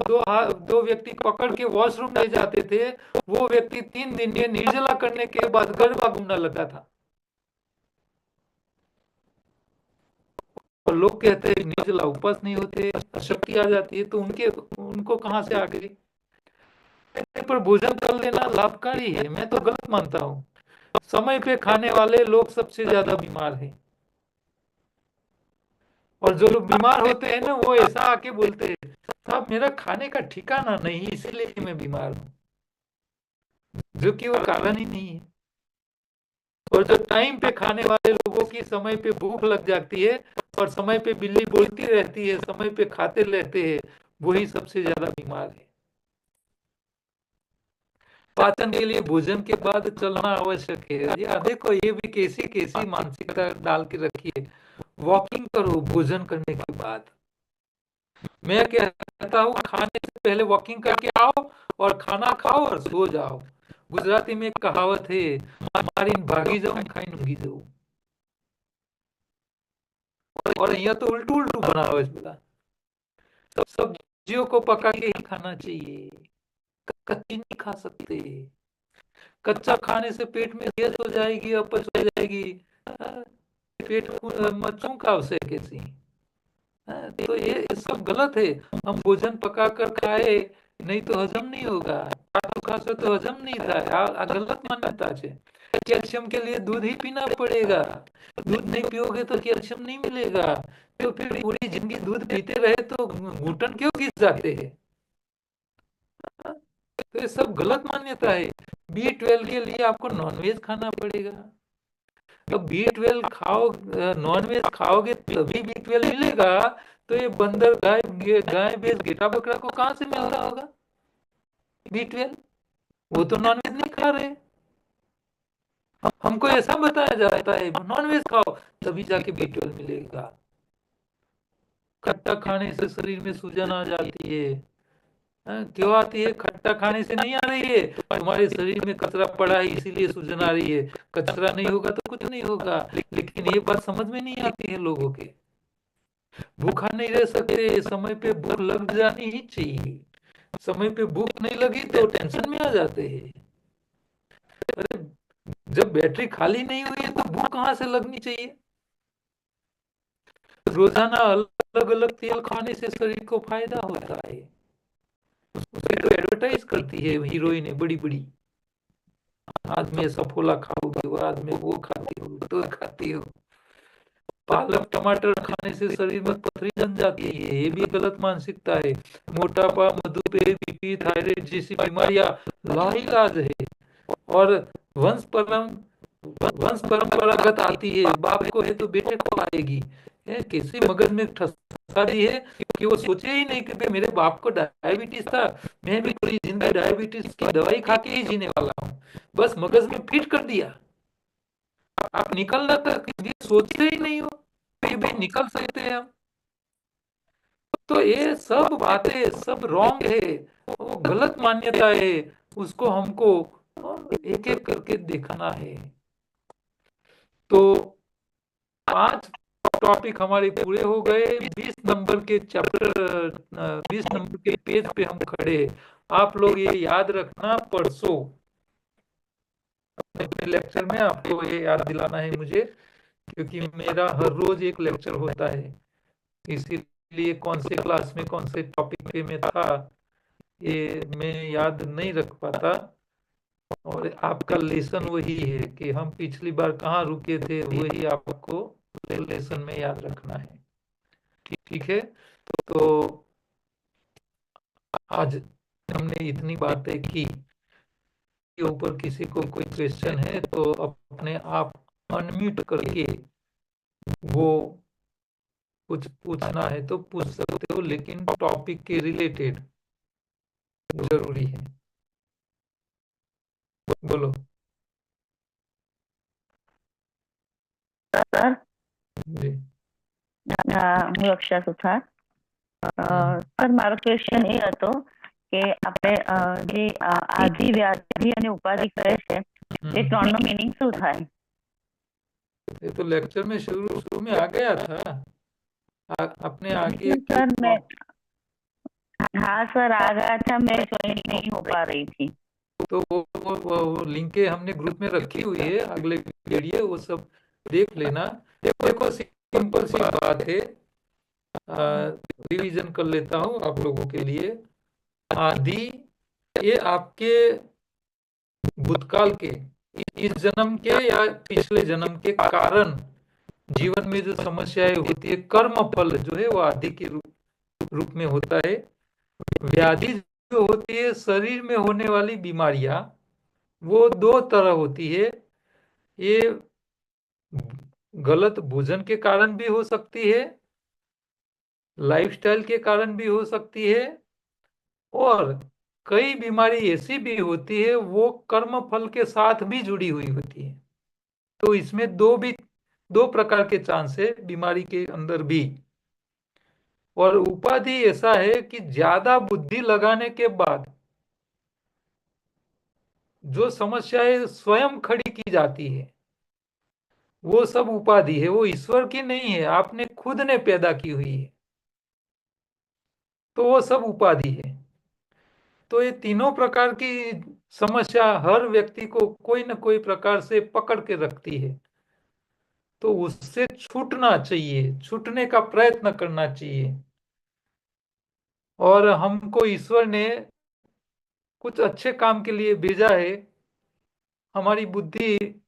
दो व्यक्ति पकड़ के वॉशरूम ले जाते थे, वो व्यक्ति 3 दिन में निर्जला करने के बाद गरबा घूमने लगा था। और लोग कहते हैं निर्जला उपवास नहीं होते, अशक्ति आ जाती है, तो उनको कहां से आ गई? पर भोजन कर लेना लाभकारी है, मैं तो गलत मानता हूँ। समय पे खाने वाले लोग सबसे ज्यादा बीमार हैं। और जो लोग बीमार होते हैं ना, वो ऐसा आके बोलते हैं साहब मेरा खाने का ठिकाना नहीं, इसीलिए मैं बीमार हूँ, जो कि वो कारण ही नहीं है। और जो टाइम पे खाने वाले लोगों की समय पे भूख लग जाती है और समय पे बिल्ली बोलती रहती है, समय पे खाते रहते हैं, वही सबसे ज्यादा बीमार है। पाचन के लिए भोजन के बाद चलना आवश्यक है। या देखो, ये भी कैसी कैसी मानसिकता डाल के रखी है। वॉकिंग करो भोजन करने के बाद। मैं कहता हूँ खाने से पहले वॉकिंग करके आओ और खाना खाओ और सो जाओ। गुजराती में एक कहावत है, मारी भागी जाओ खाई ऊंघी जाओ। और यहाँ तो उल्टू उल्टू बना हुआ है इसका। सब सब्जियों को पका के ही खाना चाहिए, कच्ची नहीं खा सकते। कच्चा खाने से पेट में गैस हो जाएगी, अपच हो जाएगी। पेट मच्छों का अवसर कैसी। तो ये सब गलत है। हम भोजन पका कर खाए, नहीं तो हजम नहीं होगा। खासो खासो तो हजम नहीं था, गलत मान्यता है। कैल्शियम के लिए दूध ही पीना पड़ेगा। दूध नहीं पियोगे तो कैल्शियम नहीं मिलेगा। तो फिर पूरी जिंदगी दूध पीते रहे तो घुटन क्यों घिस जाते हैं? तो ये सब गलत मान्यता है। B12 के लिए आपको नॉनवेज खाना पड़ेगा। तो B12 खाओ, नॉनवेज खाओगे तभी B12 मिलेगा। तो ये बंदर गाय भैंस गेटा बकरा को कहां से मिल रहा होगा B12? वो तो नॉनवेज नहीं खा रहे। हमको ऐसा बताया जाता है नॉनवेज खाओ तभी जाके B12 मिलेगा। खट्टा खाने से शरीर में सूजन आ जाती है। क्यों आती है? खट्टा खाने से नहीं आ रही है, तुम्हारे शरीर में कचरा पड़ा है इसीलिए सूजन आ रही है। कचरा नहीं होगा तो कुछ नहीं होगा। लेकिन ये बात समझ में नहीं आती है लोगों के। भूखा नहीं रह सकते, समय पे भूख लग जानी ही चाहिए। समय पे भूख नहीं लगी तो टेंशन में आ जाते हैं। अरे जब बैटरी खाली नहीं हुई है तो भूख कहां से लगनी चाहिए? रोजाना अलग अलग तेल खाने से शरीर को फायदा होता है। उसकी तो एडवर्टाइज करती है हीरोइन बड़ी बड़ी। आज में सफोला खाओगे, बाद में वो खाती हो, तो खाती हो। पालक टमाटर खाने से शरीर में पथरी जम जाती है, ये भी गलत मानसिकता है। मोटापा, मधुमेह, बीपी, थायराइड जैसी बीमारियां लाइलाज है। और वंश परम वंश परंपरागत आती है। बाप को है तो बेटे को आएगी। कैसी मगज में ठसा दी है कि वो सोचे ही नहीं कि भाई मेरे बाप को डायबिटीज था, मैं भी पूरी जिंदगी डायबिटीज की दवाई खा के ही जीने वाला हूँ। बस मगज में फिट कर दिया। आप निकलना तक ये सोचते ही नहीं हो कि भाई निकल सकते हैं हम। तो ये सब बातें सब रॉन्ग है, वो गलत मान्यता है। उसको हमको एक एक करके देखना है। तो 5 टॉपिक हमारे पूरे हो गए। 20 नंबर के चैप्टर, 20 नंबर के पेज पे हम खड़े हैं। आप लोग ये याद रखना, परसों अपने लेक्चर में आपको ये याद दिलाना है मुझे, क्योंकि मेरा हर रोज एक लेक्चर होता है। इसीलिए कौन से क्लास में कौन से टॉपिक पे मैं था ये मैं याद नहीं रख पाता। और आपका लेसन वही है कि हम पिछली बार कहाँ रुके थे, वही आपको लेसन में याद रखना है। ठीक है, तो आज हमने इतनी बातें की। के ऊपर किसी को कोई क्वेश्चन है तो अपने आप अनम्यूट करके वो कुछ पूछना है तो पूछ सकते हो, लेकिन टॉपिक के रिलेटेड जरूरी है। बोलो। સર जी। હું અક્ષા સુથાર. સર મારો ક્વેશ્ચન એ હતો કે આપણે જે આદિ વ્યાધિ અને ઉપાધિ કહે છે એ ત્રણનો મીનિંગ શું થાય? ये तो लेक्चर में शुरू में आ गया था। अपने आगे सर मैं हाँ सर आ गया था, मैं ज्वाइन नहीं हो पा रही थी। तो वो लिंकें हमने ग्रुप में रखी हुई है, अगले वीडियो वो सब देख लेना। देखो सिंपल सी बात है, रिवीजन कर लेता हूँ आप लोगों के लिए। आदि, ये आपके भूतकाल के, इस जन्म के या पिछले जन्म के कारण जीवन में जो समस्याएं होती है, कर्म फल जो है वो आदि के रूप में होता है। व्याधि जो होती है शरीर में होने वाली बीमारियां, वो दो तरह होती है। ये गलत भोजन के कारण भी हो सकती है, लाइफस्टाइल के कारण भी हो सकती है, और कई बीमारी ऐसी भी होती है वो कर्म फल के साथ भी जुड़ी हुई होती है। तो इसमें दो प्रकार के चांस है बीमारी के अंदर भी। और उपाधि ऐसा है कि ज्यादा बुद्धि लगाने के बाद जो समस्याएं स्वयं खड़ी की जाती है वो सब उपाधि है, वो ईश्वर की नहीं है, आपने खुद ने पैदा की हुई है, तो वो सब उपाधि है। तो ये तीनों प्रकार की समस्या हर व्यक्ति को कोई न कोई प्रकार से पकड़ के रखती है, तो उससे छूटना चाहिए, छूटने का प्रयत्न करना चाहिए। और हमको ईश्वर ने कुछ अच्छे काम के लिए भेजा है। हमारी बुद्धि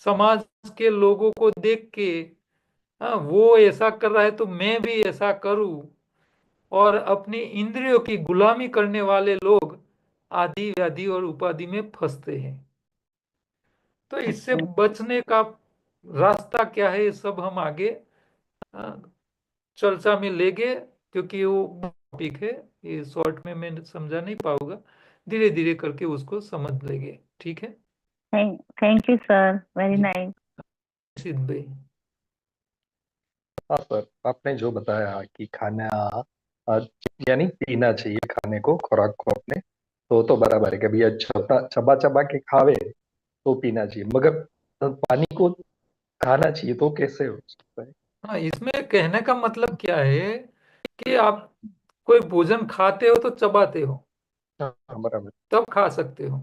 समाज के लोगों को देख के, हाँ वो ऐसा कर रहा है तो मैं भी ऐसा करूं, और अपनी इंद्रियों की गुलामी करने वाले लोग आदि व्याधि और उपाधि में फंसते हैं। तो इससे बचने का रास्ता क्या है, ये सब हम आगे चर्चा में लेंगे, क्योंकि वो टॉपिक है, ये शॉर्ट में मैं समझा नहीं पाऊंगा, धीरे धीरे करके उसको समझ लेंगे। ठीक है, थैंक यू सर, वेरी जी नाइस। सिद्ध भाई। हाँ सर, आपने जो बताया कि खाना यानी पीना चाहिए खाने को, खुराक को अपने, तो बराबर है कि भैया चबा चबा के खावे तो पीना चाहिए, मगर पानी को खाना चाहिए तो कैसे हो सकता है? हाँ, इसमें कहने का मतलब क्या है कि आप कोई भोजन खाते हो तो चबाते हो, हाँ बराबर। तब खा सकते हो।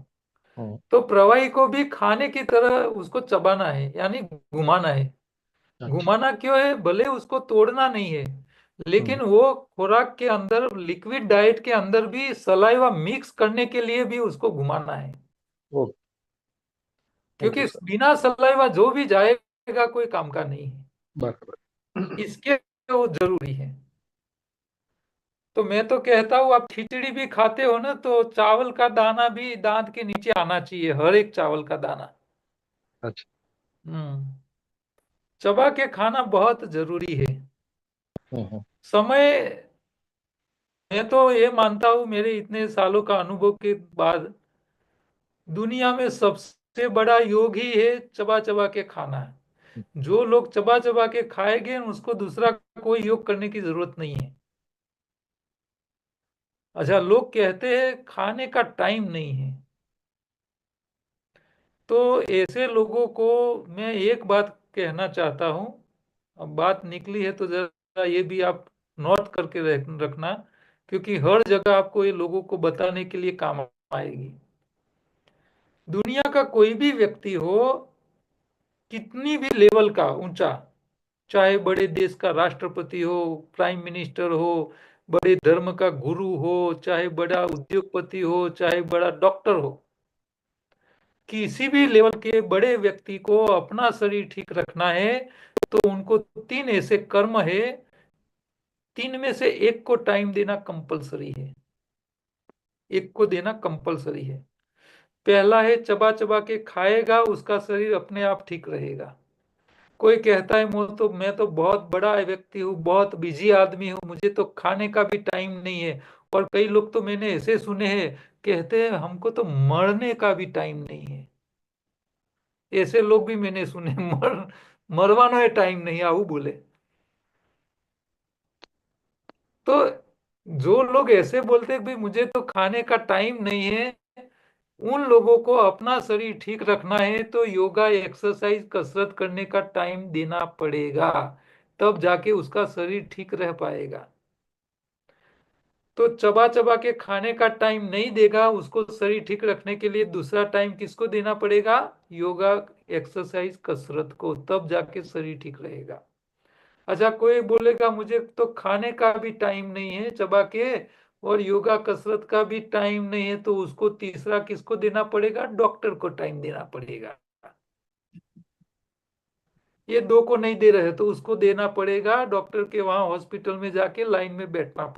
हम्म, तो प्रवाही को भी खाने की तरह उसको चबाना है, यानी घुमाना है। अच्छा। घुमाना क्यों है? भले उसको तोड़ना नहीं है, हम्म, लेकिन वो खुराक के अंदर, लिक्विड डाइट के अंदर भी सलाइवा मिक्स करने के लिए भी उसको घुमाना है। ओ, थैंक क्योंकि यू सर। बिना सलाइवा जो भी जाएगा कोई काम का नहीं है, बराबर। इसके वो जरूरी है। तो मैं तो कहता हूँ, आप खिचड़ी भी खाते हो ना, तो चावल का दाना भी दांत के नीचे आना चाहिए, हर एक चावल का दाना। अच्छा। हम्म, चबा के खाना बहुत जरूरी है। हम्म। समय, मैं तो ये मानता हूँ मेरे इतने सालों का अनुभव के बाद, दुनिया में सबसे बड़ा योग ही है चबा चबा के खाना। जो लोग चबा चबा के खाएंगे उसको दूसरा कोई योग करने की जरूरत नहीं है। अच्छा, लोग कहते हैं खाने का टाइम नहीं है, तो ऐसे लोगों को मैं एक बात कहना चाहता हूँ। अब बात निकली है तो जरा ये भी आप नोट करके रखना, क्योंकि हर जगह आपको ये लोगों को बताने के लिए काम आएगी। दुनिया का कोई भी व्यक्ति हो, कितनी भी लेवल का ऊंचा, चाहे बड़े देश का राष्ट्रपति हो, प्राइम मिनिस्टर हो, बड़े धर्म का गुरु हो, चाहे बड़ा उद्योगपति हो, चाहे बड़ा डॉक्टर हो, किसी भी लेवल के बड़े व्यक्ति को अपना शरीर ठीक रखना है तो उनको 3 ऐसे कर्म है, 3 में से एक को टाइम देना कंपलसरी है, एक को देना कंपलसरी है। पहला है चबा चबा के खाएगा, उसका शरीर अपने आप ठीक रहेगा। कोई कहता है मैं तो बहुत बड़ा व्यक्ति हूँ, बहुत बिजी आदमी हूँ, मुझे तो खाने का भी टाइम नहीं है। और कई लोग तो मैंने ऐसे सुने हैं, कहते हैं हमको तो मरने का भी टाइम नहीं है। ऐसे लोग भी मैंने सुने, मरवाना है टाइम नहीं, आहू बोले। तो जो लोग ऐसे बोलते हैं भाई मुझे तो खाने का टाइम नहीं है, उन लोगों को अपना शरीर ठीक रखना है तो योगा एक्सरसाइज कसरत करने का टाइम देना पड़ेगा, तब जाके उसका शरीर ठीक रह पाएगा। तो चबा चबा के खाने का टाइम नहीं देगा, उसको शरीर ठीक रखने के लिए दूसरा टाइम किसको देना पड़ेगा? योगा एक्सरसाइज कसरत को, तब जाके शरीर ठीक रहेगा। अच्छा, कोई बोलेगा मुझे तो खाने का भी टाइम नहीं है चबा के, और योगा कसरत का भी टाइम नहीं है, तो उसको तीसरा किसको देना पड़ेगा? डॉक्टर को टाइम देना पड़ेगा। ये दो को नहीं दे रहे तो उसको देना पड़ेगा, डॉक्टर के वहां हॉस्पिटल में जाके लाइन में बैठना पड़ेगा।